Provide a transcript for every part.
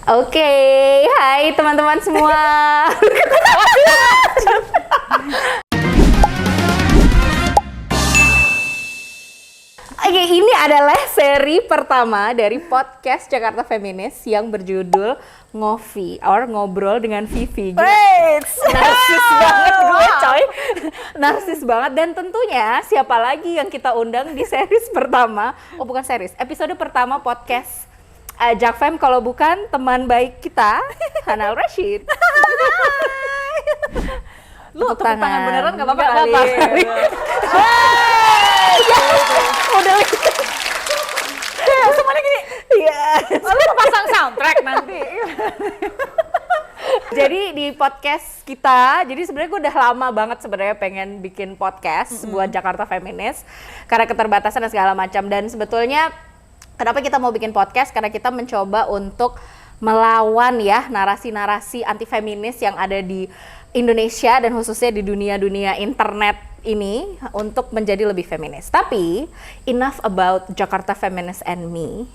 Oke, hai teman-teman semua. Oke, ini adalah seri pertama dari podcast Jakarta Feminis yang berjudul Ngopi or Ngobrol dengan Vivi. Wait, Narsis banget gue coy. Narsis banget, dan tentunya siapa lagi yang kita undang di series pertama, episode pertama podcast Jakfem kalau bukan teman baik kita, Hana Al-Rashid. Lu tepuk tangan beneran gak apa-apa kali. Udah semuanya gini. Iya. Lu mau pasang soundtrack nanti. Jadi di podcast kita, jadi sebenarnya gue udah lama banget sebenarnya pengen bikin podcast buat Jakarta Feminis karena keterbatasan dan segala macam. Dan sebetulnya kenapa kita mau bikin podcast? Karena kita mencoba untuk melawan ya narasi-narasi anti feminis yang ada di Indonesia dan khususnya di dunia internet ini untuk menjadi lebih feminis. Tapi enough about Jakarta Feminist and me.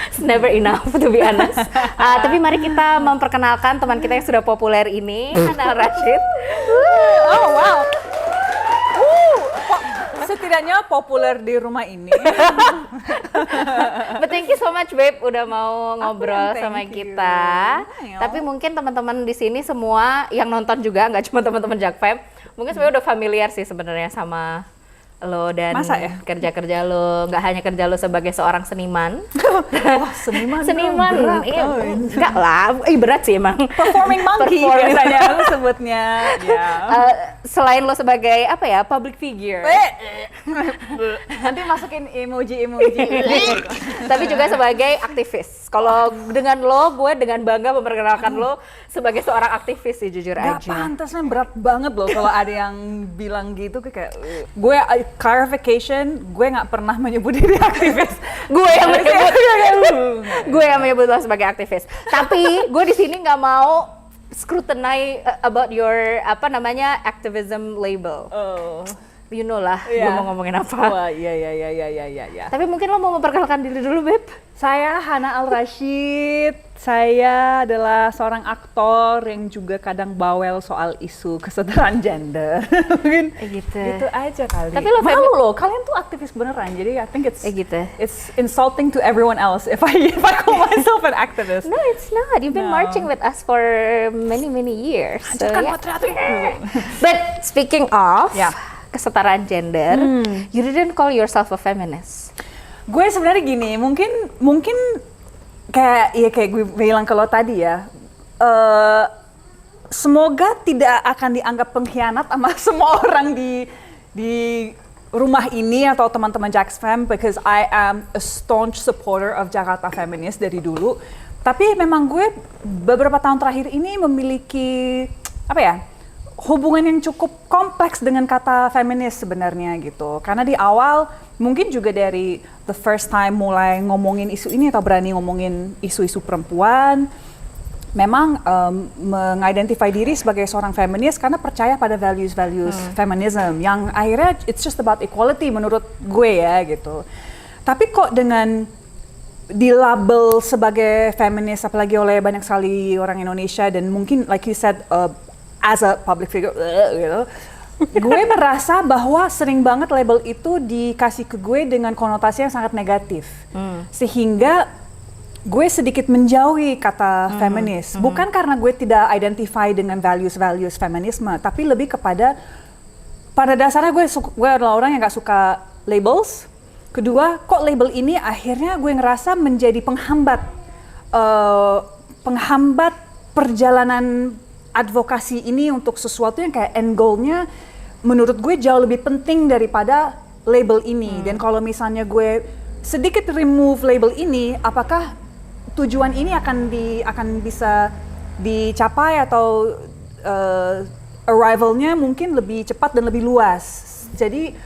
It's never enough to be honest. Tapi mari kita memperkenalkan teman kita yang sudah populer ini, Hana Al-Rashid. Oh wow. Setidaknya populer di rumah ini. But thank you so much babe udah mau ngobrol sama kita. Tapi mungkin teman-teman di sini semua yang nonton juga, nggak cuma teman-teman Jakfem, mungkin sebenarnya udah familiar sih sebenarnya sama lo dan kerja-kerja lo. Nggak hanya kerja lo sebagai seorang seniman. Wah, seniman berat. Iya, enggak lah, berat sih emang. Performing monkey biasanya lo sebutnya. Selain lo sebagai apa ya, public figure. Nanti masukin emoji. Tapi juga sebagai aktivis. Kalau dengan lo, gue dengan bangga memperkenalkan lo sebagai seorang aktivis sih, jujur aja. Gak pantas, berat banget loh kalau ada yang bilang gitu. Kayak gue clarification, gue nggak pernah menyebut diri aktivis. Gue yang menyebut lo sebagai aktivis. Tapi gue di sini nggak mau scrutinize about your activism label. You know lah, gue mau ngomongin apa. Wah, iya. Tapi mungkin lo mau memperkenalkan diri dulu, Beb. Saya Hana Al-Rashid. Saya adalah seorang aktor yang juga kadang bawel soal isu kesetaraan gender. Mungkin gitu aja kali. Tapi lo malu loh, kalian tuh aktivis beneran. Jadi I think it's insulting to everyone else if I call myself an activist. No, it's not. You've been marching with us for many years. But speaking of kesetaraan gender, you didn't call yourself a feminist. Gue sebenarnya gini, mungkin kayak gue bilang kalau tadi ya, semoga tidak akan dianggap pengkhianat sama semua orang di rumah ini atau teman-teman Jakfem, because I am a staunch supporter of Jakarta Feminist dari dulu. Tapi memang gue beberapa tahun terakhir ini memiliki hubungan yang cukup kompleks dengan kata feminis sebenarnya gitu. Karena di awal mungkin juga dari the first time mulai ngomongin isu ini atau berani ngomongin isu-isu perempuan, memang mengidentify diri sebagai seorang feminis karena percaya pada values feminism yang akhirnya it's just about equality menurut gue ya gitu. Tapi kok dengan dilabel sebagai feminis apalagi oleh banyak sekali orang Indonesia dan mungkin like you said as a public figure, gitu. Gue merasa bahwa sering banget label itu dikasih ke gue dengan konotasi yang sangat negatif. Sehingga gue sedikit menjauhi kata feminis. Bukan karena gue tidak identify dengan values feminisme, tapi lebih kepada pada dasarnya gue adalah orang yang gak suka labels. Kedua, kok label ini akhirnya gue ngerasa menjadi penghambat perjalanan advokasi ini untuk sesuatu yang kayak end goal-nya menurut gue jauh lebih penting daripada label ini. Dan kalau misalnya gue sedikit remove label ini, apakah tujuan ini akan bisa dicapai atau arrival-nya mungkin lebih cepat dan lebih luas. Jadi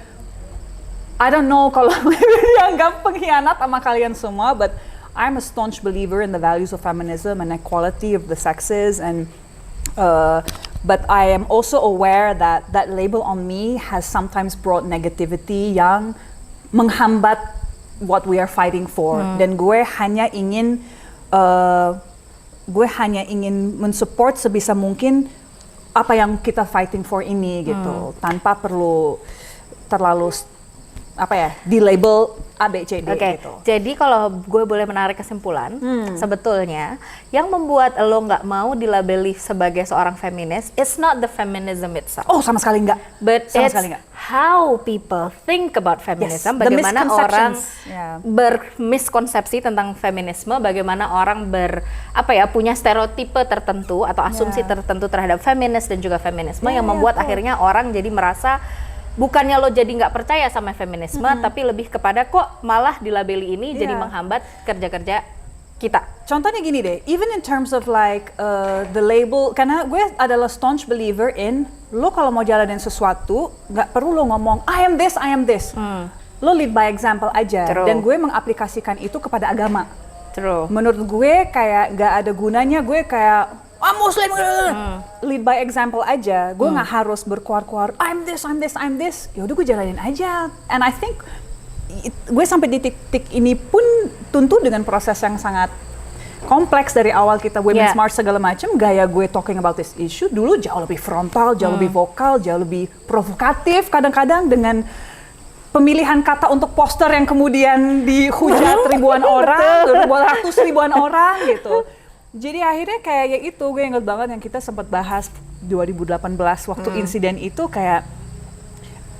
I don't know kalau dianggap pengkhianat sama kalian semua, but I'm a staunch believer in the values of feminism and equality of the sexes, and but I am also aware that that label on me has sometimes brought negativity yang menghambat what we are fighting for. Dan gue hanya ingin gue hanya ingin mensupport sebisa mungkin apa yang kita fighting for ini gitu, tanpa perlu terlalu di label A, B, C, D gitu. Jadi kalau gue boleh menarik kesimpulan, sebetulnya yang membuat lo nggak mau dilabeli sebagai seorang feminis, it's not the feminism itself. Oh, sama sekali enggak. But Sama it's sekali enggak. how people think about feminism, Yes, the bagaimana orang misconceptions. bermiskonsepsi tentang feminisme, bagaimana orang punya stereotipe tertentu atau asumsi tertentu terhadap feminis dan juga feminisme yang membuat akhirnya orang jadi merasa bukannya lo jadi nggak percaya sama feminisme, tapi lebih kepada kok malah dilabeli ini jadi menghambat kerja-kerja kita. Contohnya gini deh, even in terms of like the label, karena gue adalah staunch believer in lo kalau mau jalanin sesuatu nggak perlu lo ngomong I am this. Lo lead by example aja. True. Dan gue mengaplikasikan itu kepada agama. True. Menurut gue kayak nggak ada gunanya gue kayak Muslim, lead by example aja. Gue nggak harus berkuar-kuar I'm this. Ya udah gue jalanin aja. And I think gue sampai di titik ini pun tentu dengan proses yang sangat kompleks dari awal kita Women's March segala macam. Gaya gue talking about this issue dulu jauh lebih frontal, jauh lebih vokal, jauh lebih provokatif. Kadang-kadang dengan pemilihan kata untuk poster yang kemudian dihujat ribuan orang, ratus ribuan orang gitu. Jadi akhirnya kayak ya itu, gue inget banget yang kita sempat bahas 2018 waktu insiden itu, kayak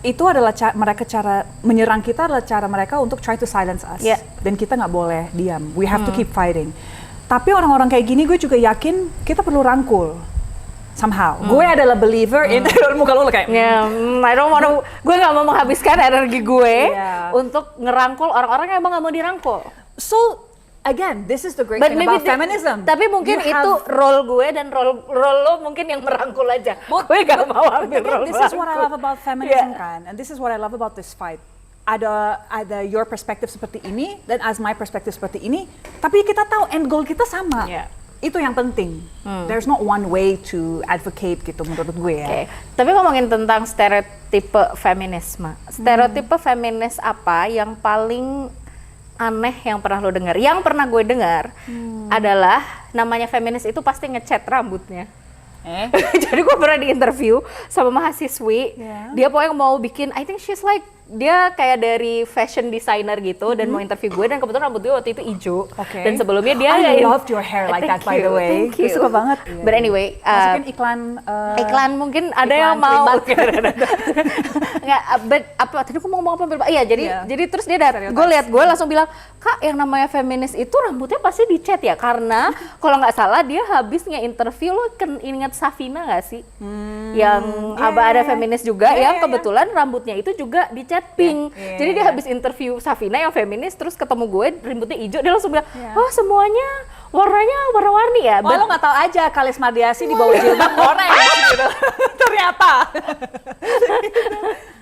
itu adalah cara menyerang kita adalah cara mereka untuk try to silence us. Dan kita nggak boleh diam, we have to keep fighting. Tapi orang-orang kayak gini gue juga yakin kita perlu rangkul somehow. Gue adalah believer in muka lo kayak gue nggak mau menghabiskan energi gue untuk ngerangkul orang-orang yang emang nggak mau dirangkul. So again, this is the great thing about feminism. Tapi mungkin itu role gue dan role lo mungkin yang merangkul aja. Gue gak mau ambil role. This is what I love about feminism kan, and this is what I love about this fight. Ada your perspective seperti ini dan as my perspective seperti ini, tapi kita tahu end goal kita sama. Itu yang penting. There's not one way to advocate gitu menurut gue ya. Tapi ngomongin tentang stereotipe feminisme, stereotipe feminis apa yang paling aneh yang pernah lo dengar? Yang pernah gue dengar adalah namanya feminis itu pasti ngecat rambutnya. Jadi gue pernah di interview sama mahasiswi, dia pokoknya mau bikin, I think she's like, dia kayak dari fashion designer gitu dan mau interview gue, dan kebetulan rambut gue waktu itu hijau. Dan sebelumnya dia I loved your hair like that by the way. Gue suka banget. But anyway, masukin iklan mungkin ada yang mau. Nggak, tadi aku mau ngomong apa? Iya, jadi terus dia datang. Gue langsung bilang, Kak, yang namanya feminis itu rambutnya pasti dicat ya, karena kalau nggak salah dia habis nge-interview, lo ingat Safina nggak sih? Yang ada feminis juga yang kebetulan rambutnya itu juga dicat pink. Jadi dia habis interview Safina yang feminis, terus ketemu gue rambutnya hijau, dia langsung bilang, oh semuanya warnanya warna-warni ya. Lo nggak tahu aja Kalis Mardiasi di bawah jilbab orange gitu. Ternyata.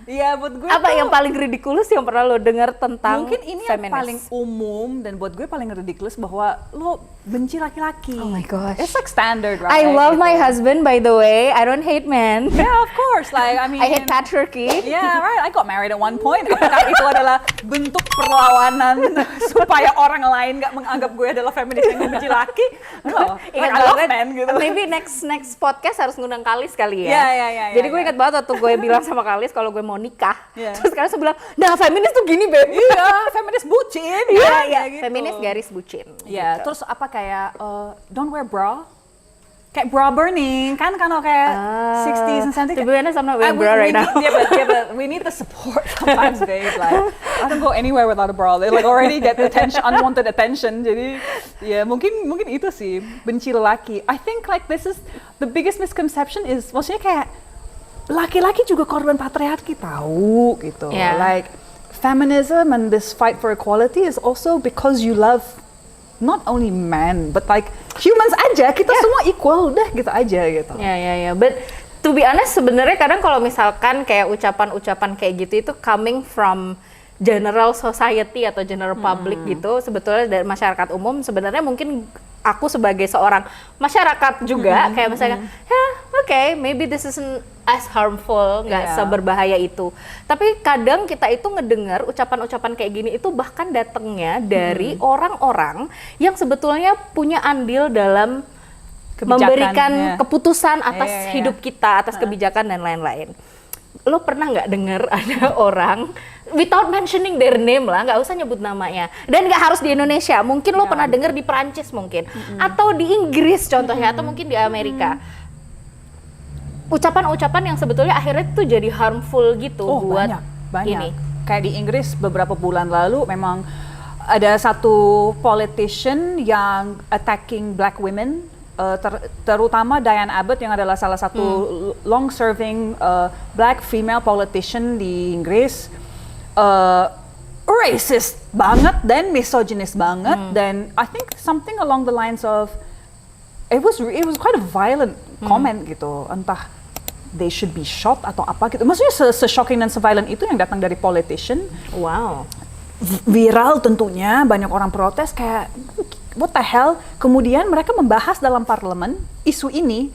Iya, buat gue apa yang paling ridiculous yang pernah lo dengar tentang mungkin ini feminis? Yang paling umum dan buat gue paling ridiculous bahwa lo benci laki-laki. Oh my gosh. It's like standard, right? I love my husband, by the way. I don't hate men. Yeah, of course. Like, I mean, I hate patriarchy. Yeah, right. I got married at one point. Apakah itu adalah bentuk perlawanan supaya orang lain nggak menganggap gue adalah feminis yang membenci laki? No, Ingat I love banget, men gitu. maybe next podcast harus ngundang Kalis kali ya. Yeah, Jadi gue ingat banget waktu gue bilang sama Kalis kalau gue mau nikah. Yeah. Terus Kalis bilang, nah feminis tuh gini, Beb. Iya, feminis bucin. Iya, gitu. feminis garis bucin. Iya, gitu. terus apa kayak don't wear bra. Kayak bra burning kan kalau kayak 60s and 70s. To be honest, I'm not wearing bra right now. But we need the support sometimes, babe. Like, I don't go anywhere without a bra. They like already get attention, unwanted attention. Jadi, ya mungkin itu sih, benci lelaki. I think like this is the biggest misconception is, maksudnya kayak laki-laki juga korban patriarki tahu gitu. Yeah. Like feminism and this fight for equality is also because you love not only men but like humans aja, kita semua equal, udah gitu aja gitu. Ya. But to be honest, sebenarnya kadang kalau misalkan kayak ucapan-ucapan kayak gitu itu coming from general society atau general public gitu, sebetulnya dari masyarakat umum sebenarnya mungkin aku sebagai seorang masyarakat juga kayak misalnya, okay, maybe this isn't as harmful, nggak seberbahaya itu. Tapi kadang kita itu ngedengar ucapan-ucapan kayak gini itu bahkan datangnya dari orang-orang yang sebetulnya punya andil dalam memberikan keputusan atas hidup kita, atas kebijakan dan lain-lain. Lo pernah nggak dengar ada orang without mentioning their name lah, nggak usah nyebut namanya, dan nggak harus di Indonesia, mungkin lo pernah dengar di Perancis mungkin, atau di Inggris contohnya, atau mungkin di Amerika, ucapan-ucapan yang sebetulnya akhirnya tuh jadi harmful gitu buat banyak. ini. Kayak di Inggris beberapa bulan lalu memang ada satu politician yang attacking black women. Terutama Diane Abbott yang adalah salah satu long-serving black female politician di Inggris, racist banget dan misogynist banget, dan I think something along the lines of it was quite a violent comment gitu, entah they should be shot atau apa gitu. Maksudnya se-shocking dan se-violent itu yang datang dari politician. Wow. Viral tentunya, banyak orang protes kayak what the hell. Kemudian mereka membahas dalam parlemen isu ini.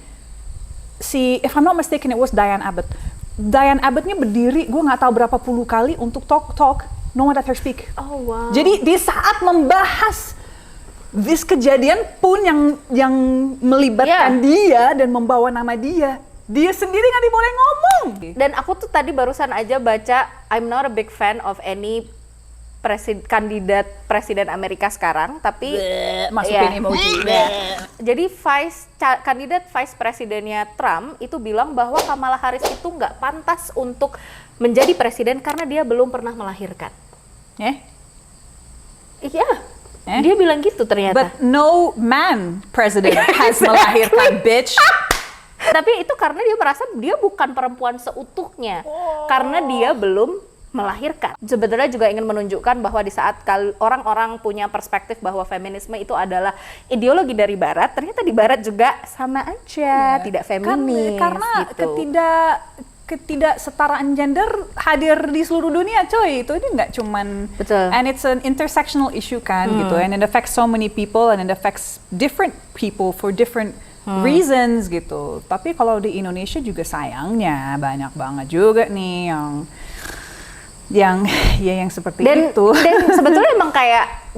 If I'm not mistaken, it was Diane Abbott. Diane Abbott-nya berdiri, gue nggak tahu berapa puluh kali untuk talk, no one let her speak. Oh wow. Jadi di saat membahas this kejadian pun yang melibatkan dia dan membawa nama dia sendiri nggak diboleh ngomong. Dan aku tuh tadi barusan aja baca, I'm not a big fan of any kandidat presiden Amerika sekarang, tapi masukin emoji. Jadi kandidat vice presidennya Trump itu bilang bahwa Kamala Harris itu nggak pantas untuk menjadi presiden karena dia belum pernah melahirkan. Iya, dia bilang gitu ternyata. But no man president has melahirkan, bitch. Tapi itu karena dia merasa dia bukan perempuan seutuhnya, karena dia belum melahirkan. Sebenarnya juga ingin menunjukkan bahwa di saat orang-orang punya perspektif bahwa feminisme itu adalah ideologi dari Barat, ternyata di Barat juga sama aja, tidak feminis. Karena gitu. ketidaksetaraan gender hadir di seluruh dunia, coy. Itu ini nggak cuman, and it's an intersectional issue kan, gitu, and it affects so many people, and it affects different people for different reasons gitu. Tapi kalau di Indonesia juga sayangnya banyak banget juga nih yang seperti itu. Dan sebetulnya emang kayak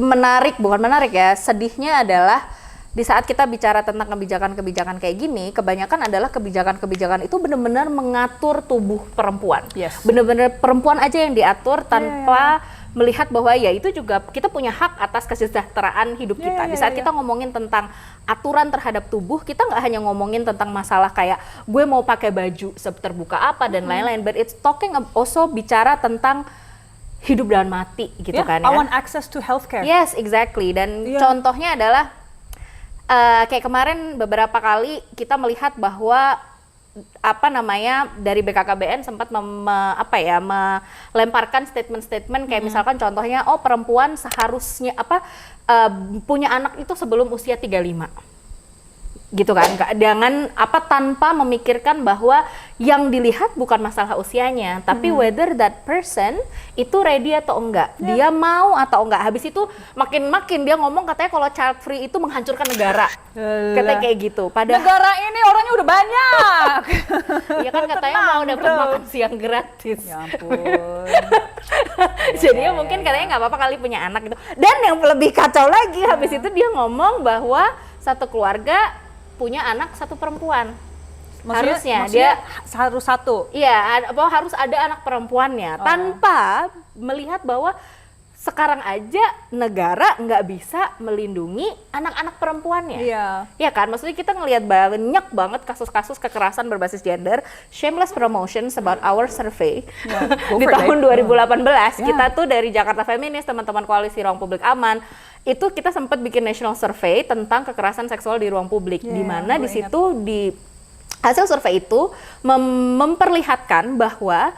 bukan menarik ya, sedihnya adalah di saat kita bicara tentang kebijakan-kebijakan kayak gini, kebanyakan adalah kebijakan-kebijakan itu benar-benar mengatur tubuh perempuan. Benar-benar perempuan aja yang diatur tanpa melihat bahwa ya itu juga kita punya hak atas kesejahteraan hidup kita. Di saat kita ngomongin tentang aturan terhadap tubuh, kita nggak hanya ngomongin tentang masalah kayak gue mau pakai baju terbuka apa dan lain-lain, but it's talking also bicara tentang hidup dan mati gitu kan ya. I want access to healthcare. Yes, exactly. Dan contohnya adalah kayak kemarin beberapa kali kita melihat bahwa dari BKKBN sempat melemparkan statement-statement kayak misalkan contohnya perempuan seharusnya punya anak itu sebelum usia 35. Gitu kan, jangan tanpa memikirkan bahwa yang dilihat bukan masalah usianya, tapi whether that person itu ready atau enggak, dia mau atau enggak. Habis itu makin dia ngomong katanya kalau child free itu menghancurkan negara, katanya kayak gitu. Padahal negara ini orangnya udah banyak. Iya kan katanya mau dapat makan siang gratis. Ya ampun. Jadinya mungkin katanya nggak apa-apa kali punya anak gitu. Dan yang lebih kacau lagi, habis itu dia ngomong bahwa satu keluarga punya anak satu perempuan. Maksudnya dia harus satu. Iya, harus ada anak perempuannya, tanpa melihat bahwa sekarang aja negara nggak bisa melindungi anak-anak perempuannya. Iya kan, maksudnya kita ngelihat banyak banget kasus-kasus kekerasan berbasis gender. Shameless promotions about our survey di tahun 2018. Kita tuh dari Jakarta Feminis, teman-teman koalisi Ruang Publik Aman, itu kita sempat bikin national survey tentang kekerasan seksual di ruang publik, di mana di situ di hasil survei itu memperlihatkan bahwa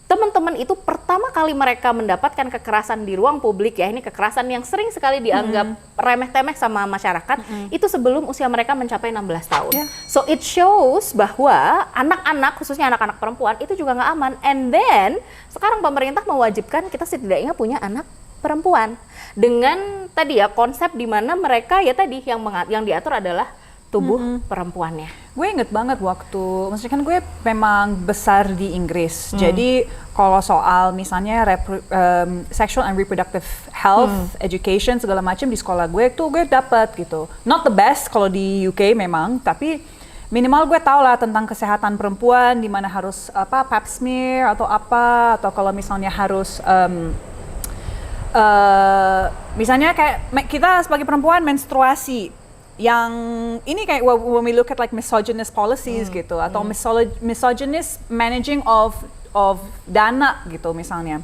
teman-teman itu pertama kali mereka mendapatkan kekerasan di ruang publik, ya ini kekerasan yang sering sekali dianggap remeh-temeh sama masyarakat, itu sebelum usia mereka mencapai 16 tahun. So it shows bahwa anak-anak, khususnya anak-anak perempuan itu juga nggak aman. And then sekarang pemerintah mewajibkan kita setidaknya punya anak perempuan dengan tadi ya konsep di mana mereka ya tadi yang diatur adalah tubuh perempuannya. Gue inget banget maksudnya kan gue memang besar di Inggris. Jadi kalau soal misalnya sexual and reproductive health, education segala macam di sekolah gue tuh gue dapet gitu. Not the best kalau di UK memang, tapi minimal gue tau lah tentang kesehatan perempuan, di mana harus pap smear atau apa, atau kalau misalnya harus misalnya kayak kita sebagai perempuan menstruasi. Yang ini kayak when we look at like misogynist policies gitu, atau misogynist managing of dana gitu misalnya.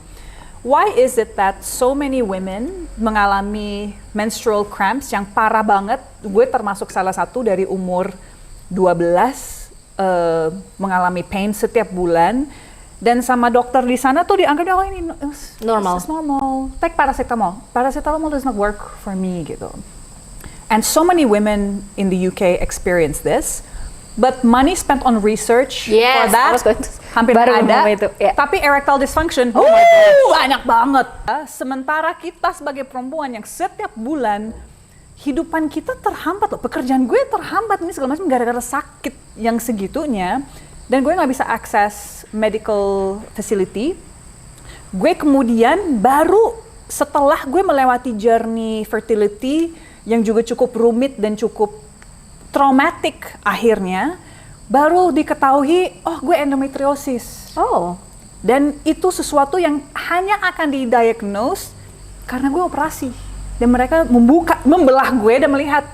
Why is it that so many women mengalami menstrual cramps yang parah banget? Gue termasuk salah satu dari umur 12 mengalami pain setiap bulan, dan sama dokter di sana tuh dianggapnya oh ini normal. Take paracetamol. Paracetamol does not work for me gitu. And so many women in the UK experience this, but money spent on research for that hampir nggak ada. Yeah. Tapi erectile dysfunction, banyak banget. Sementara kita sebagai perempuan yang setiap bulan hidupan kita terhambat loh, pekerjaan gue terhambat ini segala macam gara-gara sakit yang segitunya, dan gue nggak bisa akses medical facility. Gue kemudian baru setelah gue melewati journey fertility yang juga cukup rumit dan cukup traumatik akhirnya, baru diketahui, oh gue endometriosis. Dan itu sesuatu yang hanya akan didiagnose karena gue operasi. Dan mereka membelah gue dan melihat,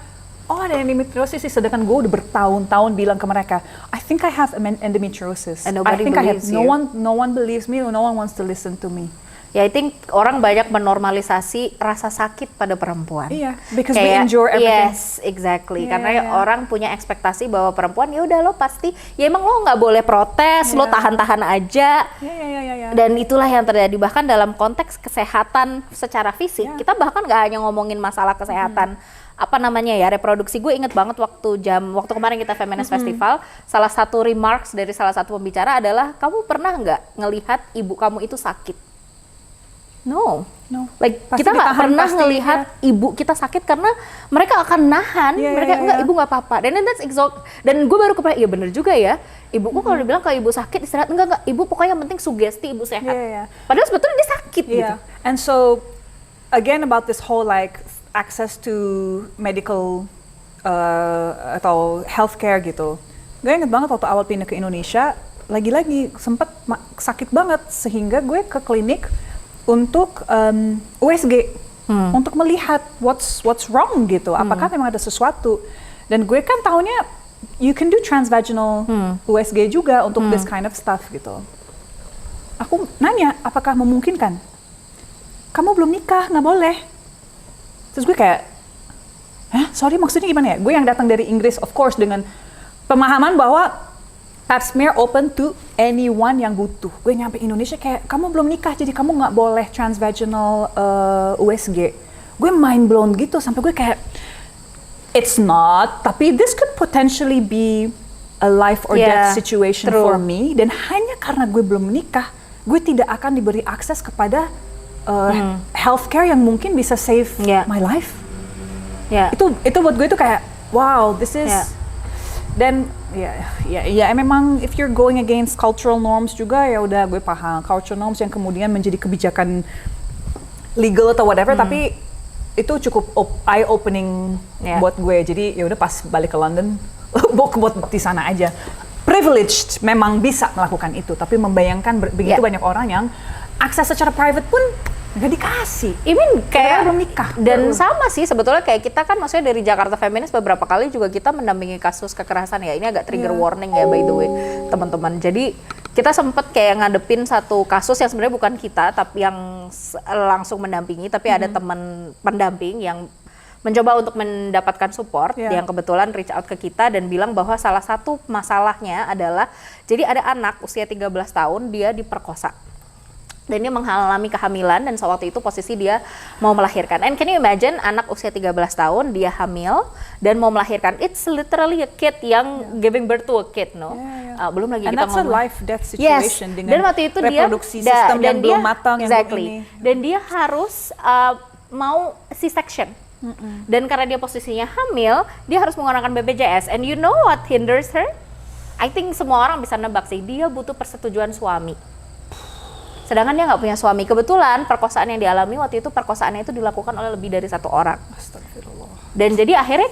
oh ada endometriosis, sedangkan gue udah bertahun-tahun bilang ke mereka, I think I have endometriosis. And nobody believes you. No one believes me, no one wants to listen to me. Ya, I think orang banyak menormalisasi rasa sakit pada perempuan. Iya, because we endure everything. Yes, exactly. Karena orang punya ekspektasi bahwa perempuan ya udah lo pasti, ya emang lo nggak boleh protes, lo tahan-tahan aja. Dan itulah yang terjadi. Bahkan dalam konteks kesehatan secara fisik, kita bahkan nggak hanya ngomongin masalah kesehatan apa namanya ya, reproduksi. Gue inget banget waktu kemarin kita Feminist Festival, salah satu remarks dari salah satu pembicara adalah, kamu pernah nggak ngelihat ibu kamu itu sakit? No. Like pasti kita nggak pernah ngelihat ibu kita sakit karena mereka akan nahan, enggak, ibu nggak apa-apa. Dan gue baru kepikiran, iya bener juga ya. Ibuku kalau dibilang kalau ibu sakit istirahat, enggak, ibu pokoknya yang penting sugesti ibu sehat. Padahal sebetulnya dia sakit gitu. And so again about this whole like access to medical atau healthcare gitu. Gue inget banget waktu awal pindah ke Indonesia, lagi-lagi sempet sakit banget sehingga gue ke klinik untuk USG, untuk melihat what's wrong gitu, apakah memang ada sesuatu. Dan gue kan tahunya you can do transvaginal USG juga untuk this kind of stuff gitu. Aku nanya, apakah memungkinkan? Kamu belum nikah, nggak boleh. Terus gue kayak, sorry maksudnya gimana ya? Gue yang datang dari Inggris, of course, dengan pemahaman bahwa pap smear open to anyone yang butuh. Gue nyampe Indonesia kayak, kamu belum nikah jadi kamu nggak boleh transvaginal USG. Gue mind blown gitu, sampai gue kayak, it's not, tapi this could potentially be a life or death situation for me. Dan hanya karena gue belum nikah, gue tidak akan diberi akses kepada healthcare yang mungkin bisa save my life. Itu buat gue itu kayak, wow, this is. Dan ya memang if you're going against cultural norms juga, ya udah gue paham cultural norms yang kemudian menjadi kebijakan legal atau whatever, tapi itu cukup eye opening buat gue. Jadi ya udah pas balik ke London buat di sana aja. Privileged memang bisa melakukan itu, tapi membayangkan begitu banyak orang yang akses secara private pun nggak dikasih. Kayak belum nikah. Dan sama sih sebetulnya kayak kita kan, maksudnya dari Jakarta Feminist beberapa kali juga kita mendampingi kasus kekerasan ya. Ini agak trigger warning ya by the way teman-teman. Jadi kita sempet kayak ngadepin satu kasus yang sebenarnya bukan kita tapi yang langsung mendampingi, tapi ada teman pendamping yang mencoba untuk mendapatkan support, yang kebetulan reach out ke kita dan bilang bahwa salah satu masalahnya adalah, jadi ada anak usia 13 tahun dia diperkosa dan dia mengalami kehamilan dan waktu itu posisi dia mau melahirkan. And can you imagine anak usia 13 tahun dia hamil dan mau melahirkan. It's literally a kid yang giving birth to a kid, no? Belum lagi And kita that's a ngomong. life-death situation dengan Dan waktu itu reproduksi dia sistem dan yang belum dia- matang exactly. yang begini. Dan dia harus mau C-section. Dan karena dia posisinya hamil, dia harus menggunakan BPJS. And you know what hinders her? I think semua orang bisa nebak sih, dia butuh persetujuan suami. Sedangkan dia nggak punya suami. Kebetulan perkosaan yang dialami waktu itu, perkosaannya itu dilakukan oleh lebih dari 1 orang. Astagfirullah. Dan jadi akhirnya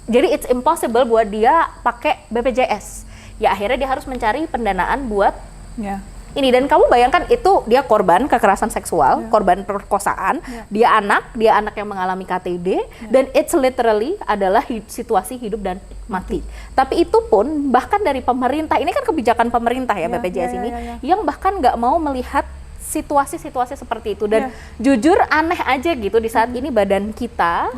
jadi it's impossible buat dia pakai BPJS. Ya akhirnya dia harus mencari pendanaan buat Ya. ini. Dan kamu bayangkan itu dia korban kekerasan seksual, korban perkosaan, dia anak yang mengalami KTD, dan it's literally adalah situasi hidup dan mati. Tapi itu pun bahkan dari pemerintah, ini kan kebijakan pemerintah ya BPJS ini, yang bahkan nggak mau melihat situasi-situasi seperti itu. Dan jujur aneh aja gitu di saat ini badan kita,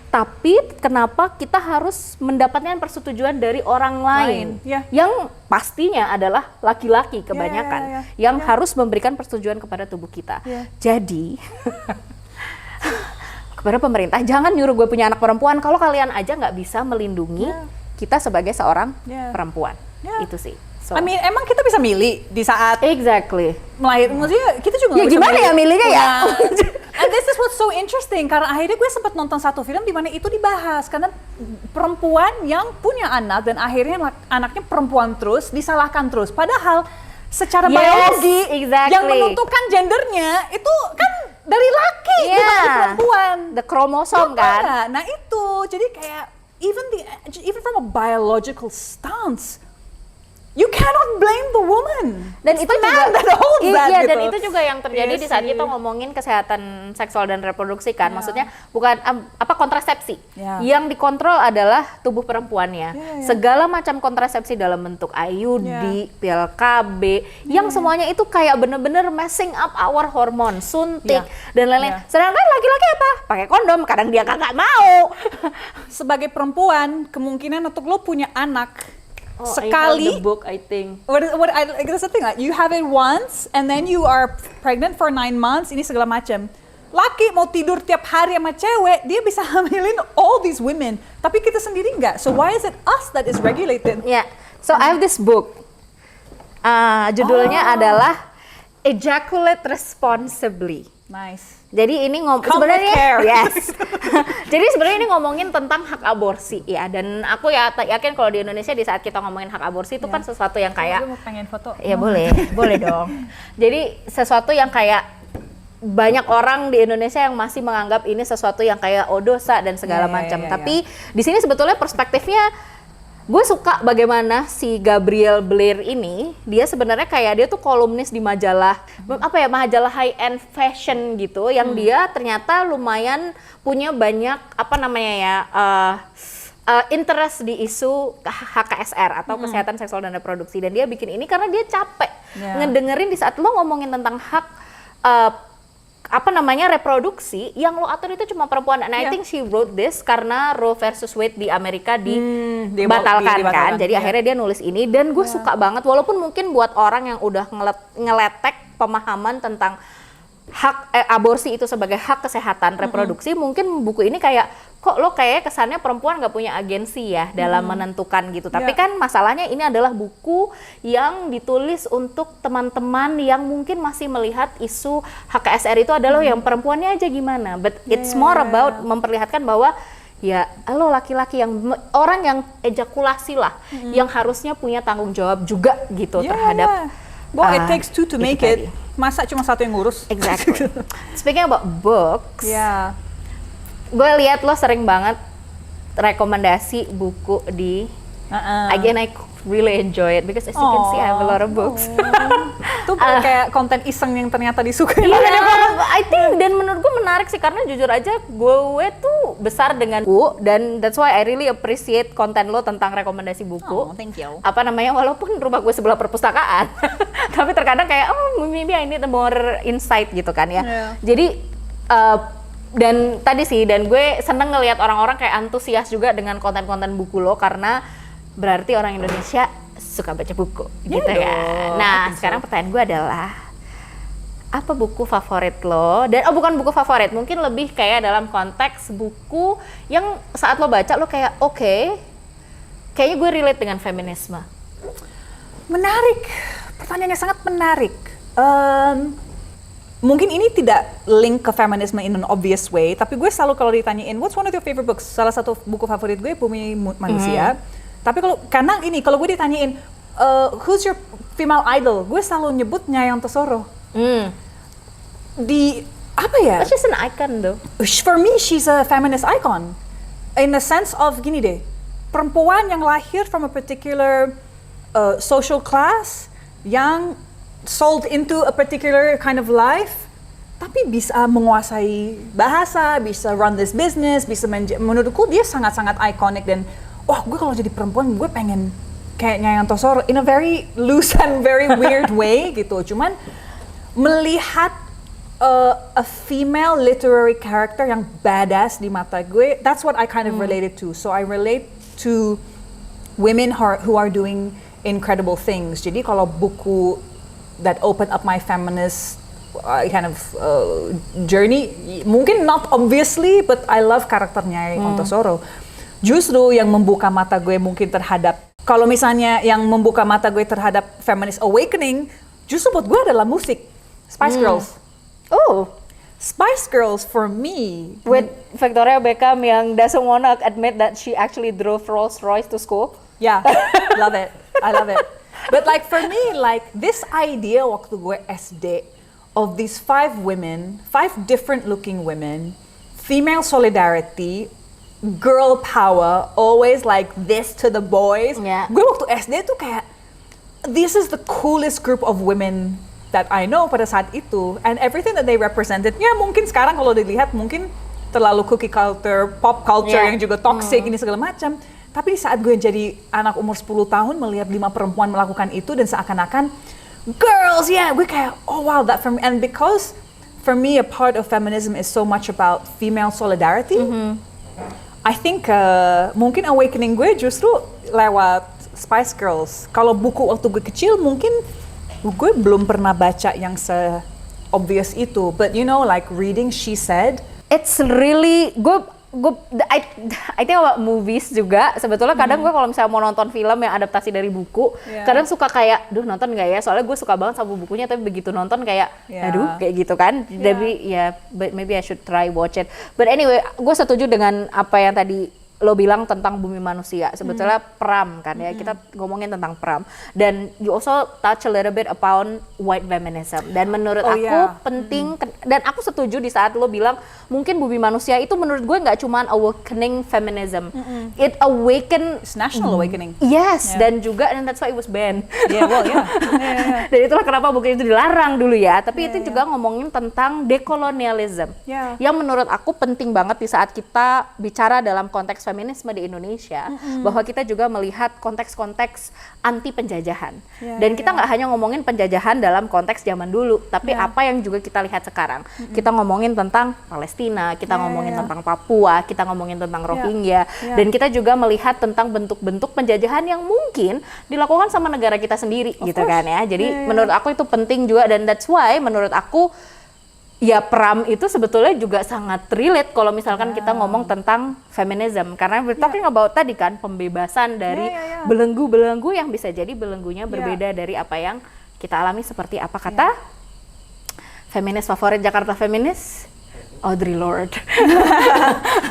tapi kenapa kita harus mendapatkan persetujuan dari orang lain yang pastinya adalah laki-laki kebanyakan yang harus memberikan persetujuan kepada tubuh kita. Jadi kepada pemerintah, jangan nyuruh gue punya anak perempuan kalau kalian aja nggak bisa melindungi kita sebagai seorang perempuan. Itu sih. So. I mean, emang kita bisa milih di saat Exactly. melahirkan, maksudnya kita juga Ya nggak bisa gimana milih. ya milihnya ya? And this is what's so interesting, karena akhirnya gue sempat nonton satu film di mana itu dibahas, karena perempuan yang punya anak dan akhirnya anaknya perempuan terus, disalahkan terus. Padahal secara biologi yang menentukan gendernya itu kan dari laki, bukan dari perempuan. The kromosom kan? Nah itu, jadi kayak even from a biological stance, you cannot blame the woman. Dan It's itu the man juga that holds that, iya, gitu. dan itu juga yang terjadi Iya di saat sih. kita ngomongin kesehatan seksual dan reproduksi kan. Maksudnya bukan kontrasepsi. Ya. Yang dikontrol adalah tubuh perempuannya. Segala macam kontrasepsi dalam bentuk IUD, pil KB, yang semuanya itu kayak bener-bener messing up our hormone, suntik dan lain-lain. Sedangkan laki-laki apa? Pakai kondom, kadang dia kagak mau. Sebagai perempuan, kemungkinan untuk lo punya anak I sekali. have the book, I think. That's the thing, like, you have it once and then you are pregnant for 9 months, ini segala macam. Laki mau tidur tiap hari sama cewek, dia bisa hamilin all these women. Tapi kita sendiri enggak. So why is it us that is regulated? Yeah. So I have this book. Judulnya adalah Ejaculate Responsibly. Nice. Jadi ini sebenarnya yes. Jadi sebenarnya ini ngomongin tentang hak aborsi ya, dan aku yakin kalau di Indonesia di saat kita ngomongin hak aborsi itu kan sesuatu yang kayak Gue mau pengen foto. ya boleh dong. Jadi sesuatu yang kayak banyak orang di Indonesia yang masih menganggap ini sesuatu yang kayak dosa dan segala macam. Tapi di sini sebetulnya perspektifnya gue suka bagaimana si Gabrielle Blair ini, dia sebenarnya kayak dia tuh kolumnis di majalah majalah high end fashion gitu, yang dia ternyata lumayan punya banyak interest di isu HKSR atau kesehatan seksual dan reproduksi, dan dia bikin ini karena dia capek ngedengerin di saat lo ngomongin tentang hak reproduksi yang lo atur itu cuma perempuan. And I think she wrote this karena Roe versus Wade di Amerika dibatalkan kan. Jadi akhirnya dia nulis ini, dan gue suka banget walaupun mungkin buat orang yang udah ngeletek pemahaman tentang hak aborsi itu sebagai hak kesehatan reproduksi, mungkin buku ini kayak kok lo kayak kesannya perempuan nggak punya agensi ya dalam menentukan gitu. Tapi kan masalahnya ini adalah buku yang ditulis untuk teman-teman yang mungkin masih melihat isu HKSR itu adalah yang perempuannya aja gimana. But it's more about memperlihatkan bahwa ya lo laki-laki yang orang yang ejakulasi lah yang harusnya punya tanggung jawab juga gitu terhadap Well, it takes two to make tadi. it. Masa cuma satu yang ngurus? Exactly. Speaking about books, Yeah. gue lihat lo sering banget rekomendasi buku di again I really enjoy it because as you can see I have a lot of books. Itu kayak konten iseng yang ternyata disukai. I think, dan menurut gue menarik sih karena jujur aja gue tuh besar dengan buku, dan that's why I really appreciate konten lo tentang rekomendasi buku. Thank you. Walaupun rumah gue sebelah perpustakaan, tapi terkadang kayak maybe I need more insight gitu kan ya. Jadi dan gue seneng ngelihat orang-orang kayak antusias juga dengan konten-konten buku lo, karena berarti orang Indonesia suka baca buku gitu ya. Nah, sekarang pertanyaan gue adalah apa buku favorit lo? Dan bukan buku favorit, mungkin lebih kayak dalam konteks buku yang saat lo baca lo kayak oke, kayaknya gue relate dengan feminisme. Menarik, pertanyaannya sangat menarik. Mungkin ini tidak link ke feminisme in an obvious way, tapi gue selalu kalau ditanyain, what's one of your favorite books? Salah satu buku favorit gue Bumi Manusia. Tapi kalau gue ditanyain, who's your female idol? Gue selalu nyebut Nyayang Tesoro. But she's an icon though. For me, she's a feminist icon. In the sense of gini deh, perempuan yang lahir from a particular social class, yang sold into a particular kind of life, tapi bisa menguasai bahasa, bisa run this business, menurutku dia sangat-sangat iconic. Dan gue kalau jadi perempuan gue pengen kayak Nyayang Tesoro in a very loose and very weird way gitu. Cuman melihat a female literary character yang badass di mata gue, that's what I kind of related to. So I relate to women who are doing incredible things. Jadi kalau buku that opened up my feminist journey, mungkin not obviously, but I love karakternya Nyayang Tesoro. Justru yang membuka mata gue mungkin terhadap, kalau misalnya yang membuka mata gue terhadap feminist awakening, justru buat gue adalah musik. Spice Girls. Oh, Spice Girls for me. with Victoria Beckham yang doesn't wanna admit that she actually drove Rolls Royce to school. Yeah, love it. I love it. But like for me, like this idea waktu gue SD of these 5 different looking women, female solidarity, girl power, always like this to the boys. Yeah. Gue waktu SD tuh kayak, this is the coolest group of women that I know pada saat itu, and everything that they represented. Ya mungkin sekarang kalau dilihat mungkin terlalu cookie culture, pop culture yang juga toxic ini segala macam. Tapi di saat gue jadi anak umur 10 tahun melihat 5 perempuan melakukan itu dan seakan-akan girls, gue kayak oh wow, that for me. And because for me a part of feminism is so much about female solidarity, I think mungkin awakening gue justru lewat Spice Girls. Kalau buku waktu gue kecil mungkin gue belum pernah baca yang se-obvious itu, but you know like reading She Said. It's really I think about movies juga sebetulnya kadang gue kalau misalnya mau nonton film yang adaptasi dari buku, kadang suka kayak nonton nggak ya, soalnya gue suka banget sama bukunya, tapi begitu nonton kayak kayak gitu kan. Tapi but maybe I should try watch it. But anyway, gue setuju dengan apa yang tadi lo bilang tentang Bumi Manusia. Sebetulnya Pram kan ya, kita ngomongin tentang Pram. Dan you also touch a little bit upon white feminism. Dan menurut aku penting, dan aku setuju di saat lo bilang mungkin Bumi Manusia itu menurut gue nggak cuman awakening feminism. It awaken, It's national awakening. yes, dan juga, and that's why it was banned. Yeah. Dan itulah kenapa buku itu dilarang dulu ya. Tapi itu juga ngomongin tentang dekolonialism. Yang menurut aku penting banget di saat kita bicara dalam konteks feminisme di Indonesia, bahwa kita juga melihat konteks-konteks anti penjajahan. Dan kita nggak hanya ngomongin penjajahan dalam konteks zaman dulu, tapi apa yang juga kita lihat sekarang. Kita ngomongin tentang Palestina, kita ngomongin tentang Papua, kita ngomongin tentang Rohingya, dan kita juga melihat tentang bentuk-bentuk penjajahan yang mungkin dilakukan sama negara kita sendiri, gitu kan ya. Jadi menurut aku itu penting juga, dan that's why menurut aku ya Pram itu sebetulnya juga sangat relate kalau misalkan kita ngomong tentang feminism, karena we're talking about tadi kan pembebasan dari belenggu-belenggu yang bisa jadi belenggunya berbeda dari apa yang kita alami. Seperti apa kata feminis favorit Jakarta Feminis, Audre Lorde.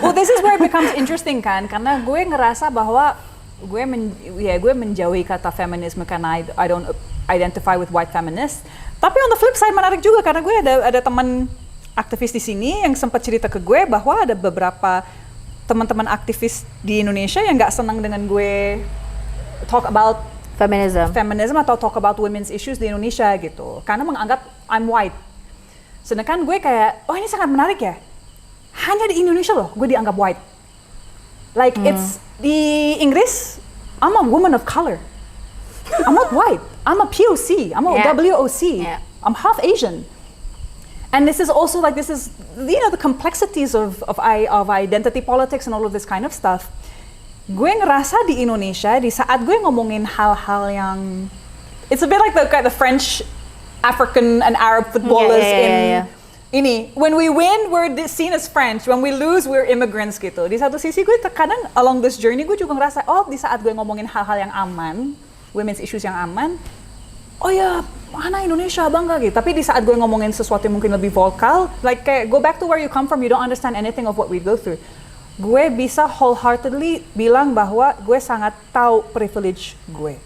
Well, this is where it becomes interesting kan, karena gue ngerasa bahwa gue menjauhi kata feminisme karena I don't identify with white feminists. Tapi on the flip side menarik juga karena gue ada teman aktivis di sini yang sempat cerita ke gue bahwa ada beberapa teman-teman aktivis di Indonesia yang nggak senang dengan gue talk about feminism atau talk about women's issues di Indonesia gitu, karena menganggap I'm white. Sedangkan gue kayak, oh ini sangat menarik ya, hanya di Indonesia loh gue dianggap white. Like it's di Inggris, I'm a woman of color. I'm not white. I'm a POC. I'm a WOC. I'm half Asian. And this is also like, this is, you know, the complexities of identity politics and all of this kind of stuff. Gue ngerasa di Indonesia, di saat gue ngomongin hal-hal yang, it's a bit like the French African and Arab footballers Yeah. ini. When we win, we're seen as French. When we lose, we're immigrants gitu. Di satu sisi gue terkadang along this journey gue juga ngerasa, di saat gue ngomongin hal-hal yang aman, women's issues yang aman, oh ya, mana Indonesia bangga gitu. Tapi di saat gue ngomongin sesuatu yang mungkin lebih vokal, like kayak go back to where you come from, you don't understand anything of what we go through. Gue bisa wholeheartedly bilang bahwa gue sangat tahu privilege gue.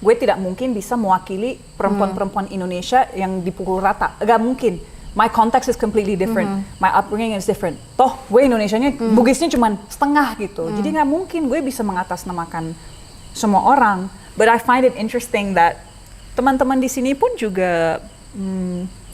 Gue tidak mungkin bisa mewakili perempuan-perempuan Indonesia yang dipukul rata. Gak mungkin. My context is completely different. My upbringing is different. Toh, gue Indonesianya, Bugisnya cuma setengah gitu. Jadi nggak mungkin gue bisa mengatasnamakan semua orang. But I find it interesting that teman-teman di sini pun juga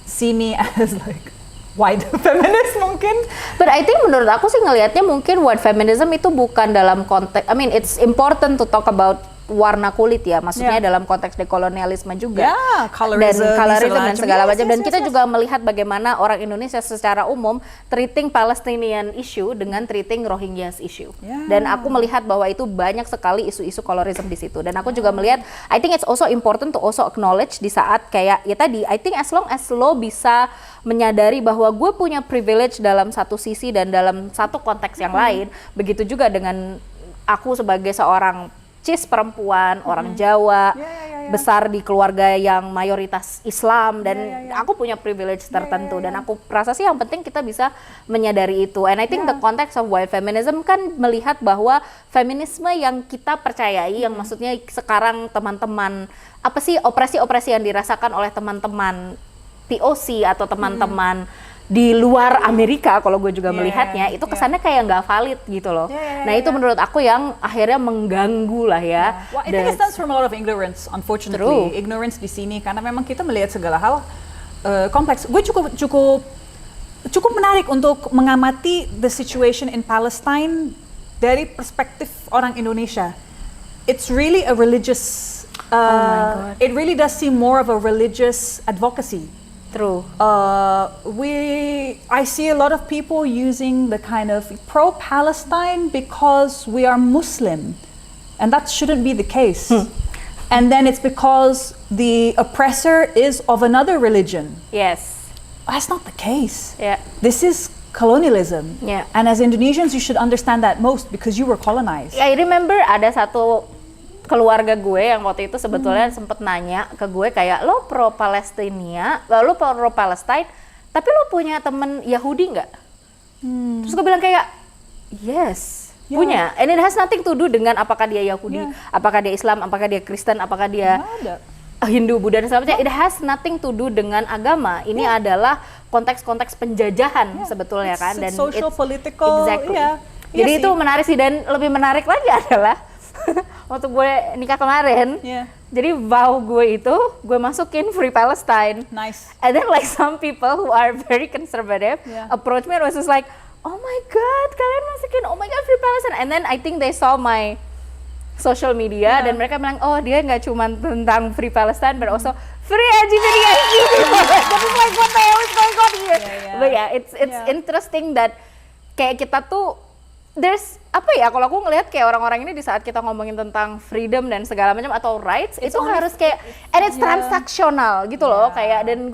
see me as like white feminist mungkin. But I think menurut aku sih ngelihatnya mungkin white feminism itu bukan dalam konteks, I mean it's important to talk about warna kulit ya, maksudnya dalam konteks dekolonialisme juga, colorism dan segala macam. Dan kita juga melihat bagaimana orang Indonesia secara umum treating Palestinian issue dengan treating Rohingyas issue. Dan aku melihat bahwa itu banyak sekali isu-isu colorism di situ. Dan aku juga melihat, I think it's also important to also acknowledge di saat kayak ya tadi, I think as long as lo bisa menyadari bahwa gue punya privilege dalam satu sisi dan dalam satu konteks yang lain, begitu juga dengan aku sebagai seorang cis perempuan, orang Jawa, besar di keluarga yang mayoritas Islam, dan aku punya privilege tertentu, dan aku rasa sih yang penting kita bisa menyadari itu. And I think the context of white feminism kan melihat bahwa feminisme yang kita percayai, yang maksudnya sekarang teman-teman, apa sih opresi-opresi yang dirasakan oleh teman-teman POC atau teman-teman di luar Amerika, kalau gue juga melihatnya itu kesannya kayak nggak valid gitu loh. Nah itu menurut aku yang akhirnya mengganggu lah ya. Well, I think it stems from a lot of ignorance, unfortunately. Ignorance di sini karena memang kita melihat segala hal kompleks. Gue cukup menarik untuk mengamati the situation in Palestine dari perspektif orang Indonesia. It's really a religious. It really does seem more of a religious advocacy. True. I see a lot of people using the kind of pro-Palestine because we are Muslim, and that shouldn't be the case. And then it's because the oppressor is of another religion. Yes. That's not the case. Yeah. This is colonialism. Yeah. And as Indonesians, you should understand that most because you were colonized. I remember ada satu keluarga gue yang waktu itu sebetulnya sempet nanya ke gue kayak, lo pro Palestina, lo pro Palestine, tapi lo punya temen Yahudi nggak? Terus gue bilang kayak, yes, punya. And it has nothing to do dengan apakah dia Yahudi, apakah dia Islam, apakah dia Kristen, apakah dia Hindu, Buddha, dan segala macam. It has nothing to do dengan agama. Ini adalah konteks-konteks penjajahan sebetulnya kan. Dan social, political. Exactly. Jadi itu menarik sih, dan lebih menarik lagi adalah waktu gue nikah kemarin, jadi vow gue itu gue masukin Free Palestine. Nice. And then like some people who are very conservative approach me and was just like, oh my god, kalian masukin, oh my god, Free Palestine. And then I think they saw my social media dan mereka bilang, oh dia nggak cuma tentang Free Palestine, but also free LGBTQ. That is like what the hell is going on here? But yeah, it's interesting that kayak kita tuh there's apa ya, kalau aku ngelihat kayak orang-orang ini di saat kita ngomongin tentang freedom dan segala macam atau rights, itu harus kayak and it's transaksional gitu loh, kayak dan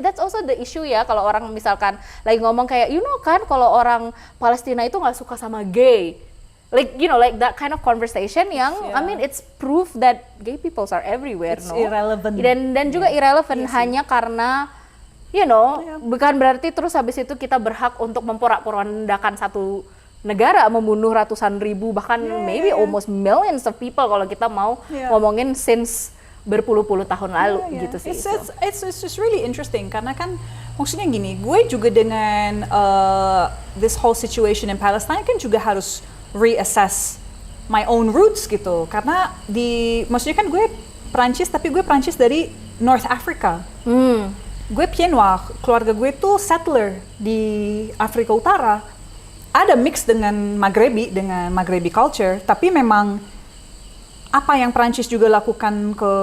that's also the issue ya, kalau orang misalkan lagi ngomong kayak you know kan kalau orang Palestina itu nggak suka sama gay, like you know like that kind of conversation yang I mean it's proof that gay people are everywhere. It's irrelevant. Dan juga irrelevant hanya karena you know bukan berarti terus habis itu kita berhak untuk memporak-porandakan satu negara, membunuh ratusan ribu bahkan maybe almost millions of people kalau kita mau ngomongin since berpuluh-puluh tahun lalu gitu sih. It's just really interesting karena kan maksudnya gini, gue juga dengan this whole situation in Palestine kan juga harus reassess my own roots gitu, karena maksudnya kan gue Perancis tapi gue Perancis dari North Africa. Gue Pied Noir, keluarga gue tuh settler di Afrika Utara. Ada mix dengan Maghrebi culture, tapi memang apa yang Perancis juga lakukan ke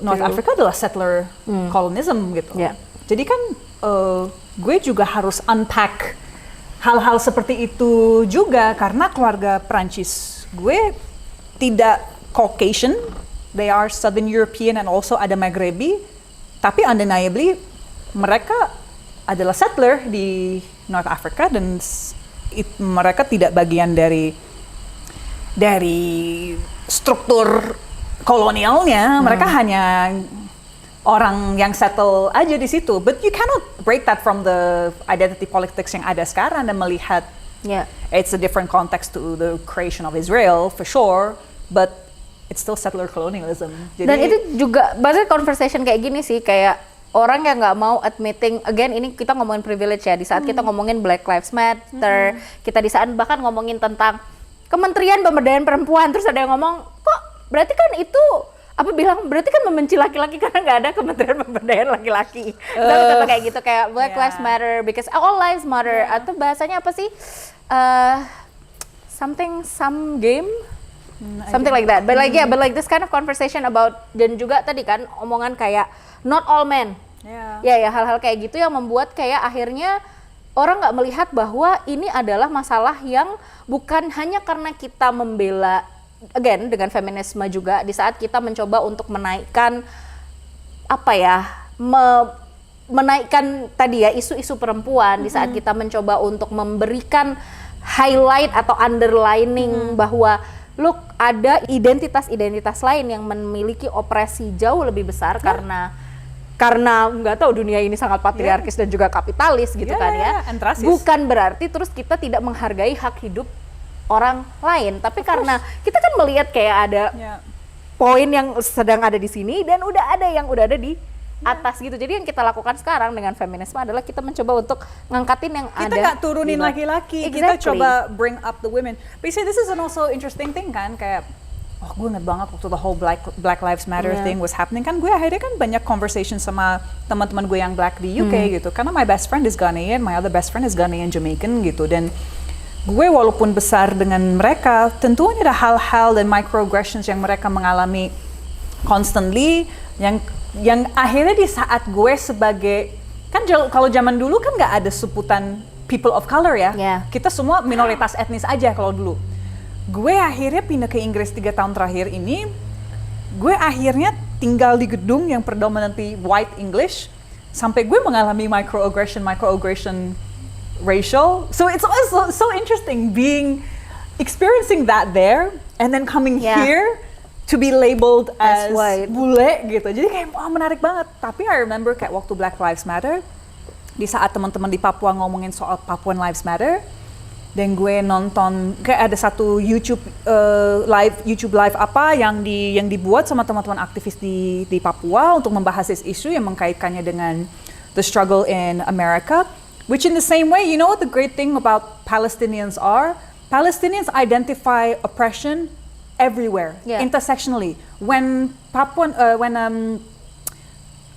North Africa adalah settler colonism gitu. Jadi kan gue juga harus unpack hal-hal seperti itu juga karena keluarga Perancis gue tidak Caucasian, they are Southern European and also ada Maghrebi, Tapi undeniably mereka adalah settler di North Africa dan mereka tidak bagian dari struktur kolonialnya. Mereka hanya orang yang settle aja di situ. But you cannot break that from the identity politics yang ada sekarang dan melihat it's a different context to the creation of Israel for sure, but it's still settler colonialism. Jadi, dan itu juga bahasa conversation kayak gini sih, kayak orang yang nggak mau admitting, again ini kita ngomongin privilege ya, di saat kita ngomongin Black Lives Matter, kita di saat bahkan ngomongin tentang Kementerian Pemberdayaan Perempuan, terus ada yang ngomong, kok berarti kan itu, berarti kan membenci laki-laki karena nggak ada Kementerian Pemberdayaan laki-laki. Kata kayak gitu, kayak Black Lives Matter, because all lives matter, atau bahasanya apa sih, some game? Something like that, but like this kind of conversation about, dan juga tadi kan omongan kayak not all men, hal-hal kayak gitu yang membuat kayak akhirnya orang nggak melihat bahwa ini adalah masalah yang bukan hanya karena kita membela, again dengan feminisme juga, di saat kita mencoba untuk menaikkan menaikkan tadi ya isu-isu perempuan, di saat kita mencoba untuk memberikan highlight atau underlining bahwa look, ada identitas-identitas lain yang memiliki opresi jauh lebih besar karena nggak tahu dunia ini sangat patriarkis dan juga kapitalis gitu kan ya. Bukan berarti terus kita tidak menghargai hak hidup orang lain, tapi karena kita kan melihat kayak ada poin yang sedang ada di sini dan udah ada di atas gitu. Jadi yang kita lakukan sekarang dengan feminisme adalah kita mencoba untuk ngangkatin yang kita ada. Kita nggak turunin laki-laki, kita coba bring up the women. But you see, this is an also interesting thing kan, kayak gue inget banget waktu the whole Black Lives Matter thing was happening kan, gue akhirnya kan banyak conversation sama teman-teman gue yang black di UK gitu, karena my best friend is Ghanaian, my other best friend is Ghanaian Jamaican gitu, dan gue walaupun besar dengan mereka, tentunya ada hal-hal dan microaggressions yang mereka mengalami constantly, yang akhirnya di saat gue sebagai, kan kalau zaman dulu kan nggak ada sebutan people of color ya, kita semua minoritas etnis aja kalau dulu. Gue akhirnya pindah ke Inggris 3 tahun terakhir ini, gue akhirnya tinggal di gedung yang predominantly white English, sampai gue mengalami microaggression racial. So it's also so interesting experiencing that there, and then coming here to be labeled as bule gitu. Jadi kayak menarik banget. Tapi I remember kayak waktu Black Lives Matter, di saat teman-teman di Papua ngomongin soal Papuan Lives Matter, dan gue nonton kayak ada satu YouTube live apa yang dibuat sama teman-teman aktivis di Papua untuk membahas isu yang mengkaitkannya dengan the struggle in America. Which in the same way, you know what the great thing about Palestinians are? Palestinians identify oppression everywhere, intersectionally. When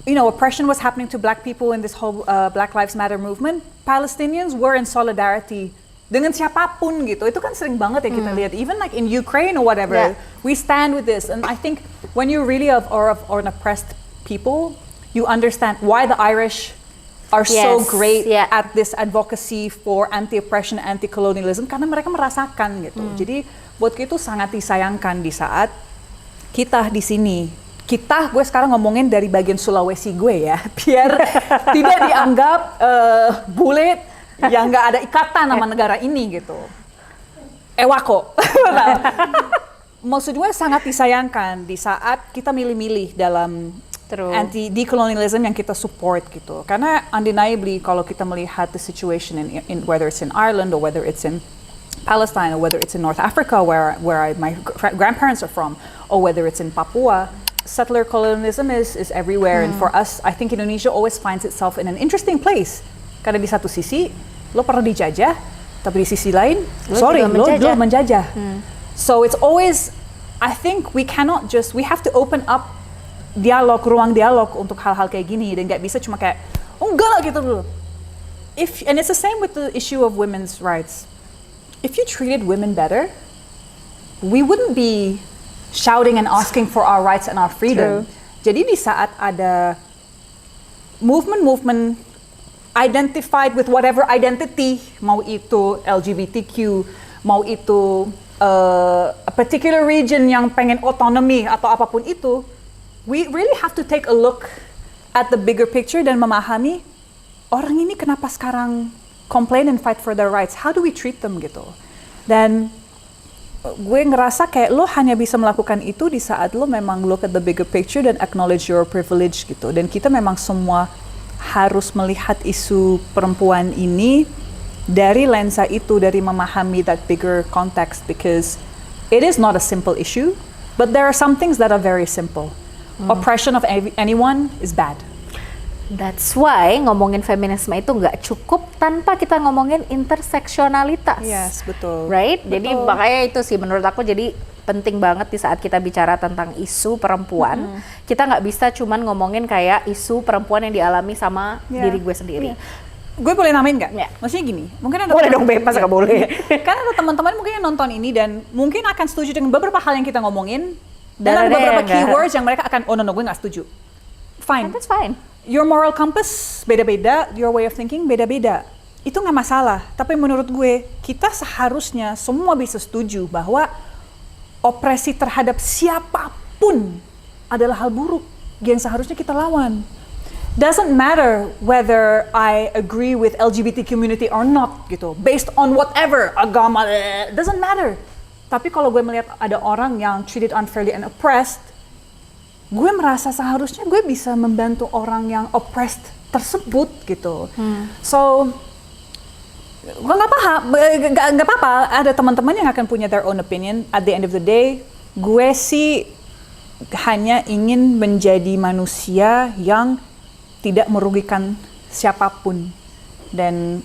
oppression was happening to black people in this whole Black Lives Matter movement, Palestinians were in solidarity dengan siapapun gitu. Itu kan sering banget ya kita lihat, even like in Ukraine or whatever, we stand with this. And I think when you really are an oppressed people, you understand why the Irish are so great at this advocacy for anti-oppression, anti-colonialism, karena mereka merasakan gitu. Jadi buat itu sangat disayangkan di saat kita di sini. Gue sekarang ngomongin dari bagian Sulawesi gue ya, biar tidak dianggap bule yang nggak ada ikatan sama negara ini gitu. Ewako. Maksud gue sangat disayangkan di saat kita milih-milih dalam anti-decolonialism yang kita support gitu. Karena undeniably kalau kita melihat the situation in whether it's in Ireland or whether it's in Palestine or whether it's in North Africa where my grandparents are from, or whether it's in Papua, settler colonialism is everywhere. And for us, I think Indonesia always finds itself in an interesting place. Karena di satu sisi lo pernah dijajah, tapi di sisi lain lo menjajah. So it's always, I think we have to open up ruang dialog untuk hal-hal kayak gini, dan nggak bisa cuma kayak enggak gitu dulu. And it's the same with the issue of women's rights. If you treated women better, we wouldn't be shouting and asking for our rights and our freedom. Jadi di saat ada movement identified with whatever identity, mau itu LGBTQ, mau itu a particular region yang pengen autonomy atau apapun itu, we really have to take a look at the bigger picture dan memahami orang ini kenapa sekarang complain and fight for their rights. How do we treat them gitu. Dan gue ngerasa kayak lo hanya bisa melakukan itu di saat lo memang look at the bigger picture dan acknowledge your privilege gitu. Dan kita memang semua harus melihat isu perempuan ini dari lensa itu, dari memahami that bigger context, because it is not a simple issue, but there are some things that are very simple. Oppression of anyone is bad. That's why ngomongin feminisme itu nggak cukup tanpa kita ngomongin interseksionalitas. Yes, betul. Right? Betul. Jadi makanya itu sih menurut aku jadi penting banget di saat kita bicara tentang isu perempuan. Kita nggak bisa cuman ngomongin kayak isu perempuan yang dialami sama diri gue sendiri. Gue boleh namain nggak? Ya. Maksudnya gini, mungkin ada Boleh dong, bebas, nggak boleh. Kan ada teman-teman mungkin yang nonton ini dan mungkin akan setuju dengan beberapa hal yang kita ngomongin, dan ada ada beberapa yang nggak. keywords yang mereka akan, oh no, gue nggak setuju. Fine. And that's fine. Your moral compass beda-beda, your way of thinking beda-beda. Itu nggak masalah. Tapi menurut gue, kita seharusnya semua bisa setuju bahwa opresi terhadap siapapun adalah hal buruk yang seharusnya kita lawan. Doesn't matter whether I agree with LGBT community or not gitu, based on whatever agama, doesn't matter. Tapi kalau gue melihat ada orang yang treated unfairly and oppressed, gue merasa seharusnya gue bisa membantu orang yang oppressed tersebut gitu. So gue nggak apa-apa. Ada teman-teman yang akan punya their own opinion. At the end of the day, gue sih hanya ingin menjadi manusia yang tidak merugikan siapapun, dan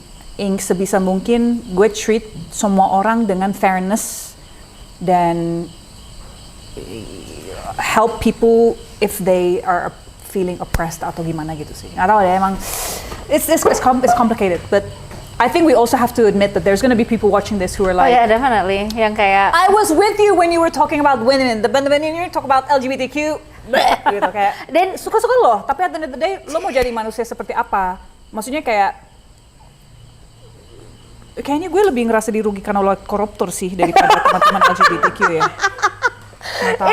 sebisa mungkin gue treat semua orang dengan fairness dan help people if they are feeling oppressed atau gimana gitu sih. Nggak tahu deh, emang it's complicated, but I think we also have to admit that there's gonna be people watching this who are like, Oh yeah, definitely. Yang kayak I was with you when you were talking about women, but when you talk about LGBTQ, gitu kayak. Dan suka-suka loh, tapi at the end of the day, lo mau jadi manusia seperti apa? Maksudnya kayaknya gue lebih ngerasa dirugikan oleh koruptor sih daripada teman-teman LGBTQ ya.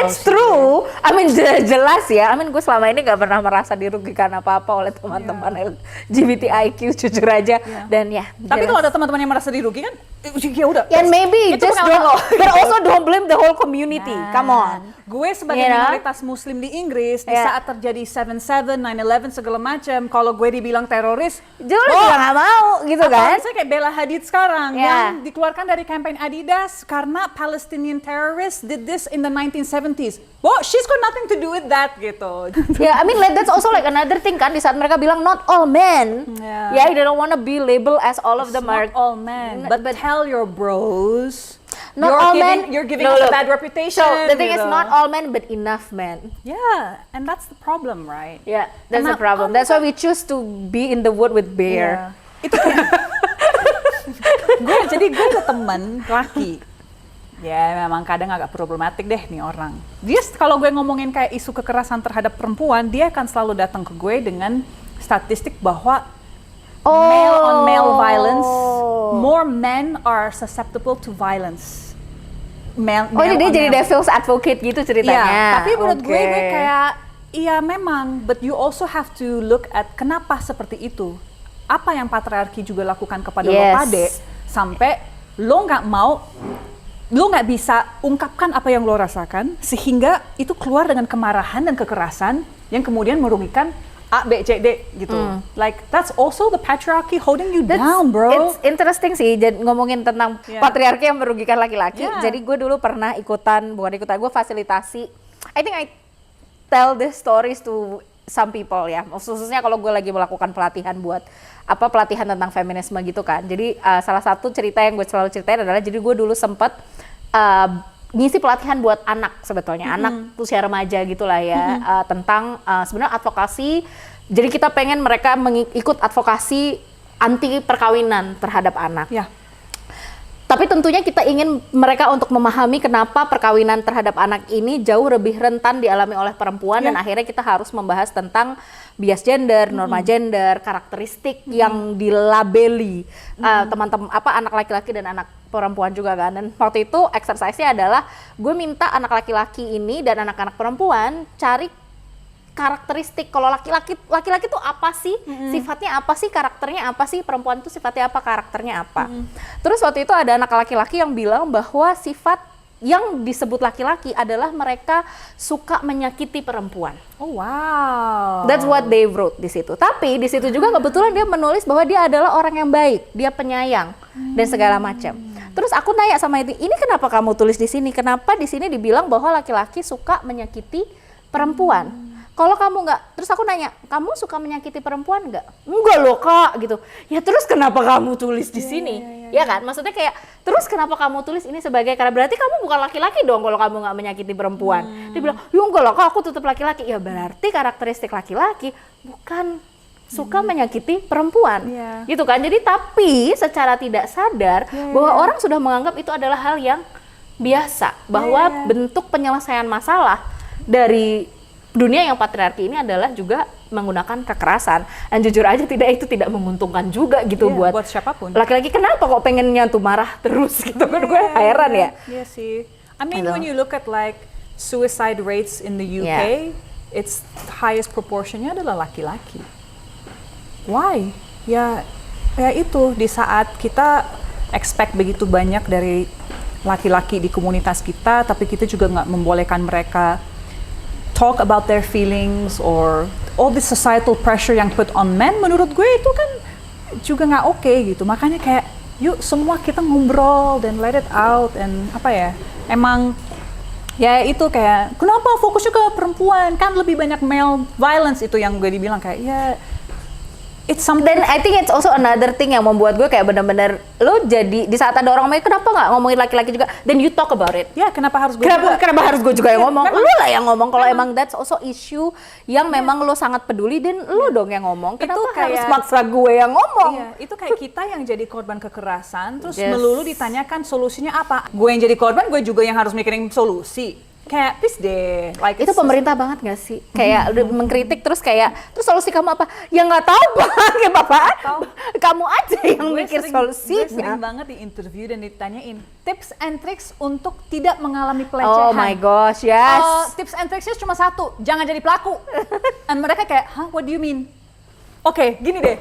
it's true. I mean jelas ya. I mean gue selama ini nggak pernah merasa dirugikan apa-apa oleh teman-teman LGBTIQ, jujur aja. Dan ya. Tapi kalau ada teman-teman yang merasa dirugikan, ya udah. And maybe itu just pengalaman lo. but also don't blame the whole community. Come on. Gue sebagai minoritas Muslim di Inggris, di saat terjadi 7/7, 9/11 segala macam, kalau gue dibilang teroris, Jules juga nggak mau gitu kan? Misalnya kayak Bella Hadid sekarang yang dikeluarkan dari campaign Adidas karena Palestinian terrorists did this in the 1970s. Well, she's got nothing to do with that gitu. Yeah, I mean that's also like another thing kan, di saat mereka bilang not all men. Yeah, they don't want to be labeled as all of them are. Not all men, but tell your bros. Not all men. You're giving us a bad reputation. So the thing is not all men, but enough men. Yeah, and that's the problem, right? Yeah, that's the problem. That's why we choose to be in the wood with bear. Yeah. Itu jadi gue ada teman laki. Ya memang kadang agak problematik deh nih orang. Dia kalau gue ngomongin kayak isu kekerasan terhadap perempuan, dia akan selalu datang ke gue dengan statistik bahwa male on male violence, more men are susceptible to violence. Ini dia jadi devil's advocate gitu ceritanya. Iya, tapi menurut gue kayak, iya memang, but you also have to look at kenapa seperti itu. Apa yang patriarki juga lakukan kepada lo pade, sampai lo nggak bisa ungkapkan apa yang lo rasakan, sehingga itu keluar dengan kemarahan dan kekerasan yang kemudian merugikan A, B, C, D gitu. Like that's also the patriarchy holding you down, bro. It's interesting sih ngomongin tentang patriarki yang merugikan laki-laki. Jadi gue dulu pernah gue fasilitasi. I think I tell these stories to some people ya. Khususnya kalau gue lagi melakukan pelatihan pelatihan tentang feminisme gitu kan. Jadi salah satu cerita yang gue selalu ceritain adalah jadi gue dulu sempet ngisi pelatihan buat anak sebetulnya, anak usia remaja gitulah ya, tentang sebenarnya advokasi. Jadi kita pengen mereka ikut advokasi anti perkawinan terhadap anak. Ya. Tapi tentunya kita ingin mereka untuk memahami kenapa perkawinan terhadap anak ini jauh lebih rentan dialami oleh perempuan, dan akhirnya kita harus membahas tentang bias gender, norma gender, karakteristik yang dilabeli teman-teman anak laki-laki dan anak perempuan juga kan. Dan waktu itu exercise-nya adalah gue minta anak laki-laki ini dan anak-anak perempuan cari karakteristik. Kalau laki-laki tuh apa sih? Sifatnya apa sih? Karakternya apa sih? Perempuan tuh sifatnya apa? Karakternya apa? Terus waktu itu ada anak laki-laki yang bilang bahwa sifat yang disebut laki-laki adalah mereka suka menyakiti perempuan. Oh wow. That's what they wrote di situ. Tapi di situ juga kebetulan dia menulis bahwa dia adalah orang yang baik, dia penyayang dan segala macam. Terus aku nanya sama ini kenapa kamu tulis di sini? Kenapa di sini dibilang bahwa laki-laki suka menyakiti perempuan? Kalau kamu nggak, terus aku nanya, kamu suka menyakiti perempuan nggak? Enggak loh kak, gitu. Ya terus kenapa kamu tulis di sini? Ya kan, maksudnya kayak, terus kenapa kamu tulis ini sebagai, karena berarti kamu bukan laki-laki dong kalau kamu nggak menyakiti perempuan. Dia bilang, ya enggak loh kak, aku tetap laki-laki. Ya berarti karakteristik laki-laki bukan suka menyakiti perempuan, gitu kan. Jadi tapi secara tidak sadar bahwa orang sudah menganggap itu adalah hal yang biasa, bahwa bentuk penyelesaian masalah dari dunia yang patriarki ini adalah juga menggunakan kekerasan. Dan jujur aja itu tidak menguntungkan juga gitu buat siapapun. Laki-laki. Kenapa kok pengennya tuh marah terus gitu kan, gue heran ya. Iya sih. I mean when you look at like suicide rates in the UK, it's highest proportionnya adalah laki-laki. Why? Ya itu di saat kita expect begitu banyak dari laki-laki di komunitas kita, tapi kita juga nggak membolehkan mereka talk about their feelings or all the societal pressure yang put on men, menurut gue itu kan juga nggak oke gitu. Makanya kayak yuk semua kita ngobrol dan let it out, and apa ya, emang ya itu kayak kenapa fokusnya ke perempuan, kan lebih banyak male violence, itu yang gue dibilang kayak ya it's something. Dan I think it's also another thing yang membuat gue kayak bener-bener lo jadi di saat ada orang ngomongin, kenapa nggak ngomongin laki-laki juga, then you talk about it. Ya kenapa harus gue kenapa harus gue juga yang ngomong? Memang, Lo lah yang ngomong kalau emang that's also issue yang memang lo sangat peduli, dan lo dong yang ngomong. Kenapa Itu kayak, harus maksa gue yang ngomong? Iya, itu kayak kita yang jadi korban kekerasan terus melulu ditanyakan solusinya apa. Gue yang jadi korban, gue juga yang harus mikirin solusi. Kayak please deh, like itu pemerintah banget gak sih? Kayak udah mengkritik terus solusi kamu apa? Ya nggak tahu kayak bapak. Kamu aja yang mikir solusinya. Gue sering banget di interview dan ditanyain tips and tricks untuk tidak mengalami pelecehan. Oh my gosh, yes. Tips and tricksnya cuma satu, jangan jadi pelaku. Dan mereka kayak, what do you mean? Oke, gini deh,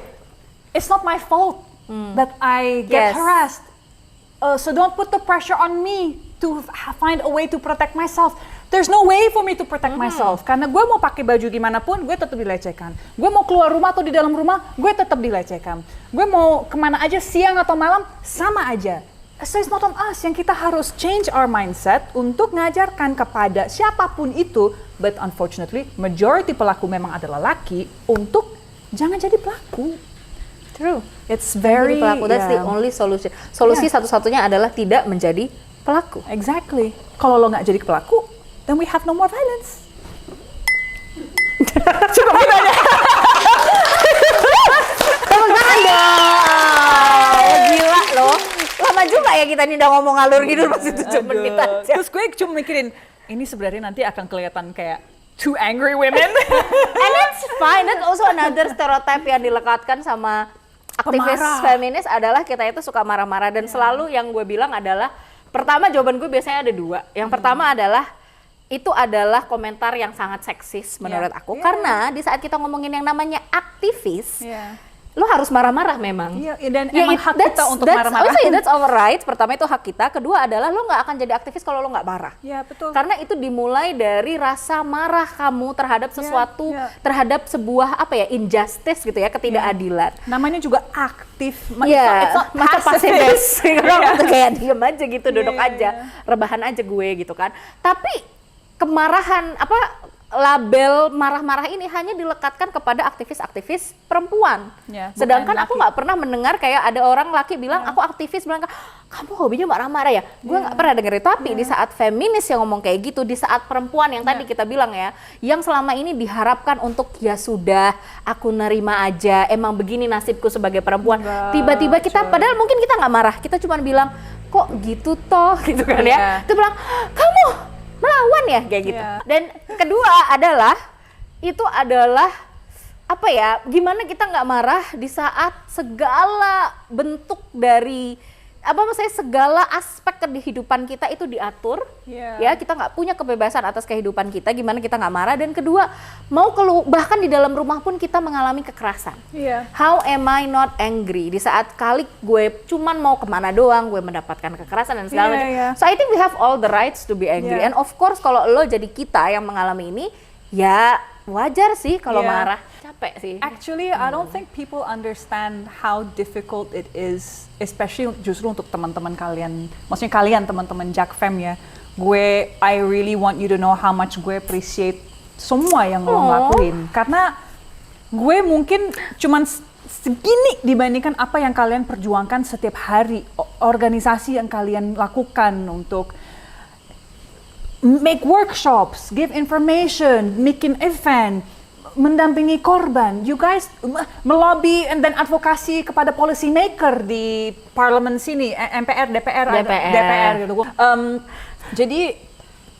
it's not my fault that I get harassed. So don't put the pressure on me to find a way to protect myself. There's no way for me to protect myself. Karena gue mau pakai baju gimana pun, gue tetap dilecehkan. Gue mau keluar rumah atau di dalam rumah, gue tetap dilecehkan. Gue mau kemana aja, siang atau malam, sama aja. So it's not on us, yang kita harus change our mindset untuk ngajarkan kepada siapapun itu, but unfortunately, majority pelaku memang adalah laki, untuk jangan jadi pelaku. True. It's very pelaku. That's the only solution. Solusi satu-satunya adalah tidak menjadi pelaku. Exactly. Kalau lo nggak jadi pelaku, then we have no more violence. Cukup gitu aja. Tepuk tangan dong. Gila loh. Lama juga ya kita nih udah ngomong ngalur gitu masih 7 menit aja. Terus gue cuma mikirin, ini sebenarnya nanti akan kelihatan kayak two angry women. And that's fine. That's also another stereotype yang dilekatkan sama aktivis feminis adalah kita itu suka marah-marah, dan selalu yang gue bilang adalah, pertama jawaban gue biasanya ada dua. Yang pertama adalah itu adalah komentar yang sangat seksis menurut aku, karena di saat kita ngomongin yang namanya aktivis, lo harus marah-marah memang. Iya, dan emang hak kita untuk marah-marah. That's our right. Pertama itu hak kita. Kedua adalah lo nggak akan jadi aktivis kalau lo nggak marah. Iya, betul. Karena itu dimulai dari rasa marah kamu terhadap sesuatu, terhadap sebuah injustice gitu ya, ketidakadilan. Namanya juga aktif. Iya, masa pasifis. Kayak diem aja gitu, duduk aja, rebahan aja gue gitu kan. Tapi kemarahan label marah-marah ini hanya dilekatkan kepada aktivis-aktivis perempuan. Sedangkan aku nggak pernah mendengar kayak ada orang laki bilang, aku aktivis, bilang, kamu hobinya marah-marah ya? Gue nggak pernah denger itu. Tapi di saat feminis yang ngomong kayak gitu, di saat perempuan yang tadi kita bilang ya, yang selama ini diharapkan untuk ya sudah, aku nerima aja, emang begini nasibku sebagai perempuan. Tiba-tiba kita, padahal mungkin kita nggak marah, kita cuma bilang, kok gitu toh, gitu kan ya. Itu bilang, kamu melawan ya kayak gitu. Dan kedua adalah gimana kita nggak marah di saat segala bentuk dari maksudnya segala aspek kehidupan kita itu diatur, ya kita nggak punya kebebasan atas kehidupan kita, gimana kita nggak marah, dan kedua bahkan di dalam rumah pun kita mengalami kekerasan. How am I not angry di saat kali gue cuman mau kemana doang, gue mendapatkan kekerasan dan segala macam. So I think we have all the rights to be angry, and of course kalau lo jadi kita yang mengalami ini, ya wajar sih kalau marah. Capek sih. Actually, I don't think people understand how difficult it is, especially justru untuk teman-teman kalian. Maksudnya kalian teman-teman Jack Fam ya. I really want you to know how much gue appreciate semua yang lo ngelakuin. Karena gue mungkin cuman segini dibandingkan apa yang kalian perjuangkan setiap hari. Organisasi yang kalian lakukan untuk make workshops, give information, bikin event, mendampingi korban. You guys melobi dan advokasi kepada policy maker di parlemen sini, MPR, DPR gitu. Jadi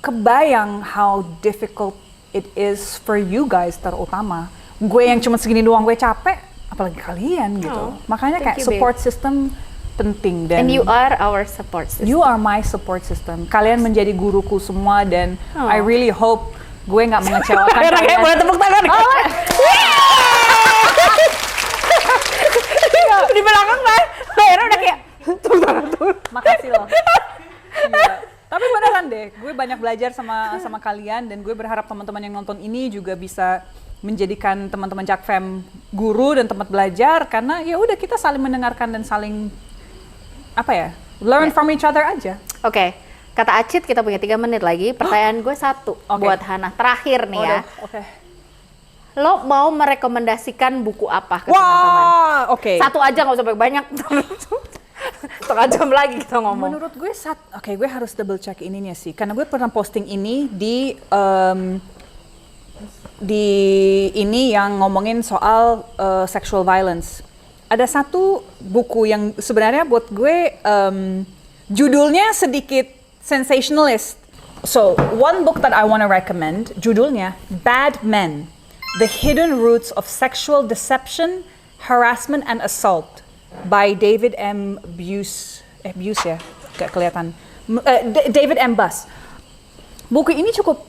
kebayang how difficult it is for you guys terutama. Gue yang cuma segini doang gue capek, apalagi kalian gitu. Makanya kayak support system penting. Dan and you are our support system. You are my support system. Kalian menjadi guruku semua dan I really hope gue nggak mengecewakan kalian. Boleh tepuk tangan. Di belakang Bayar udah kayak tepuk tangan tuh. Makasih loh. Iya. Tapi beneran deh, gue banyak belajar sama kalian dan gue berharap teman-teman yang nonton ini juga bisa menjadikan teman-teman Jack Fam guru dan tempat belajar, karena ya udah kita saling mendengarkan dan saling learn from each other aja. Oke. Kata Acit, kita punya 3 menit lagi. Pertanyaan gue satu buat Hana. Terakhir nih ya. Lo mau merekomendasikan buku apa ke teman-teman? Satu aja, nggak usah banyak. Setengah jam lagi kita ngomong. Menurut gue gue harus double check ininya sih. Karena gue pernah posting ini di ini yang ngomongin soal sexual violence. Ada satu buku yang sebenarnya buat gue judulnya sedikit sensationalist. So, one book that I want to recommend, judulnya Bad Men: The Hidden Roots of Sexual Deception, Harassment and Assault by David M. Buss ya, gak kelihatan. David M. Buss. Buku ini cukup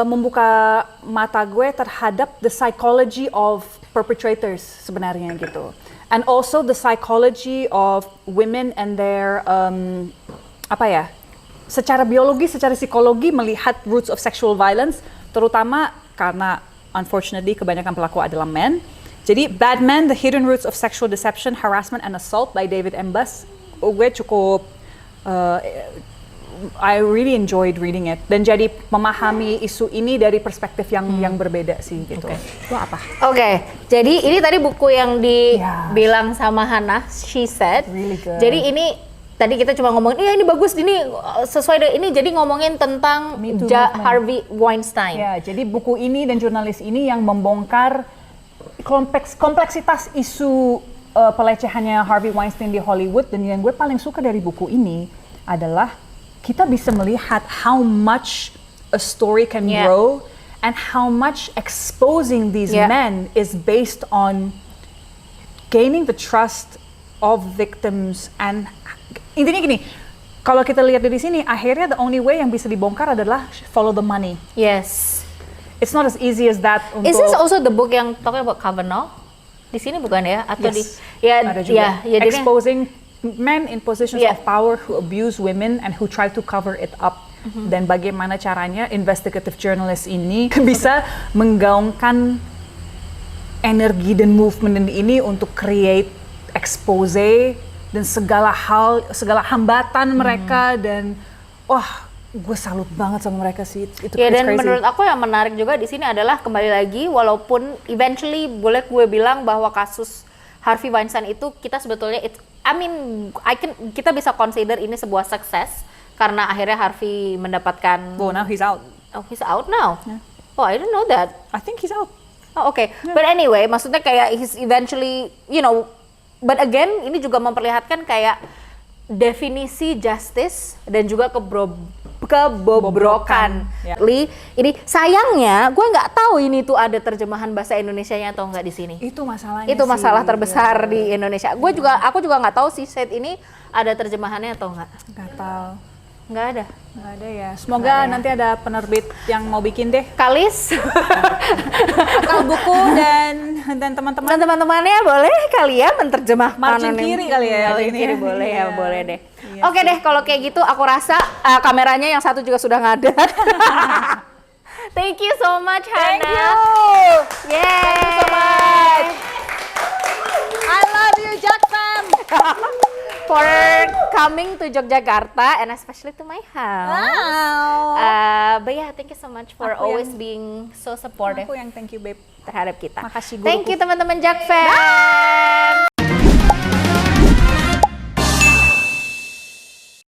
membuka mata gue terhadap the psychology of perpetrators sebenarnya gitu. And also the psychology of women and their secara biologi, secara psikologi melihat roots of sexual violence, terutama karena unfortunately kebanyakan pelaku adalah men. Jadi Bad Men: The Hidden Roots of Sexual Deception, Harassment and Assault by David M. Buss. Gue cukup I really enjoyed reading it dan jadi memahami isu ini dari perspektif yang berbeda sih gitu. Itu apa? Jadi ini tadi buku yang dibilang sama Hana, She Said. Really good. Jadi ini tadi kita cuma ngomongin, ini bagus, ini sesuai dengan ini. Jadi ngomongin tentang Harvey Weinstein. Ya, jadi buku ini dan jurnalis ini yang membongkar kompleksitas isu pelecehannya Harvey Weinstein di Hollywood. Dan yang gue paling suka dari buku ini adalah kita bisa melihat how much a story can grow and how much exposing these men is based on gaining the trust of victims. And intinya gini, kalau kita lihat dari sini, akhirnya the only way yang bisa dibongkar adalah follow the money. Yes. It's not as easy as that. Is this also the book yang talking about Kavanaugh? Di sini bukan ya? Atau ada juga. Exposing men in positions of power who abuse women and who try to cover it up. Dan bagaimana caranya investigative journalist ini bisa menggaungkan energi dan movement ini untuk create expose dan segala hambatan mereka. Dan gue salut banget sama mereka sih. Itu dan crazy. Menurut aku yang menarik juga di sini adalah kembali lagi, walaupun eventually boleh gue bilang bahwa kasus Harvey Weinstein itu kita sebetulnya kita bisa consider ini sebuah sukses karena akhirnya Harvey mendapatkan. Now he's out. Oh, he's out now. Yeah. Oh, I didn't know that. I think he's out. Oh, okay. Yeah. But anyway, maksudnya kayak he's eventually, but again ini juga memperlihatkan kayak definisi justice dan juga kebobrokan. Ya. Li, ini sayangnya gue nggak tahu ini tuh ada terjemahan bahasa Indonesianya atau nggak di sini. Itu masalahnya Itu masalah sih. terbesar di Indonesia. Aku juga nggak tahu sih set ini ada terjemahannya atau nggak. Nggak tahu. Nggak ada. Nggak ada ya. Semoga nanti ada penerbit yang mau bikin deh. Kalis. Atau buku dan teman-teman. Dan teman-temannya boleh kali ya menerjemahkan. Margin kiri kali ya Margin ini kiri ya. boleh ya, Iya. boleh deh. Iya Oke deh, kalau kayak gitu aku rasa kameranya yang satu juga sudah nggak ada. Thank you so much, Thank Hana. you. Yay. Thank you so much. I love you, Jackfam. For coming to Yogyakarta and especially to my house. Wow. But yeah, thank you so much for Aku always yang- being so supportive Aku yang thank you, babe. terhadap kita. Makasih, Thank guruku. you teman-teman Jakfam.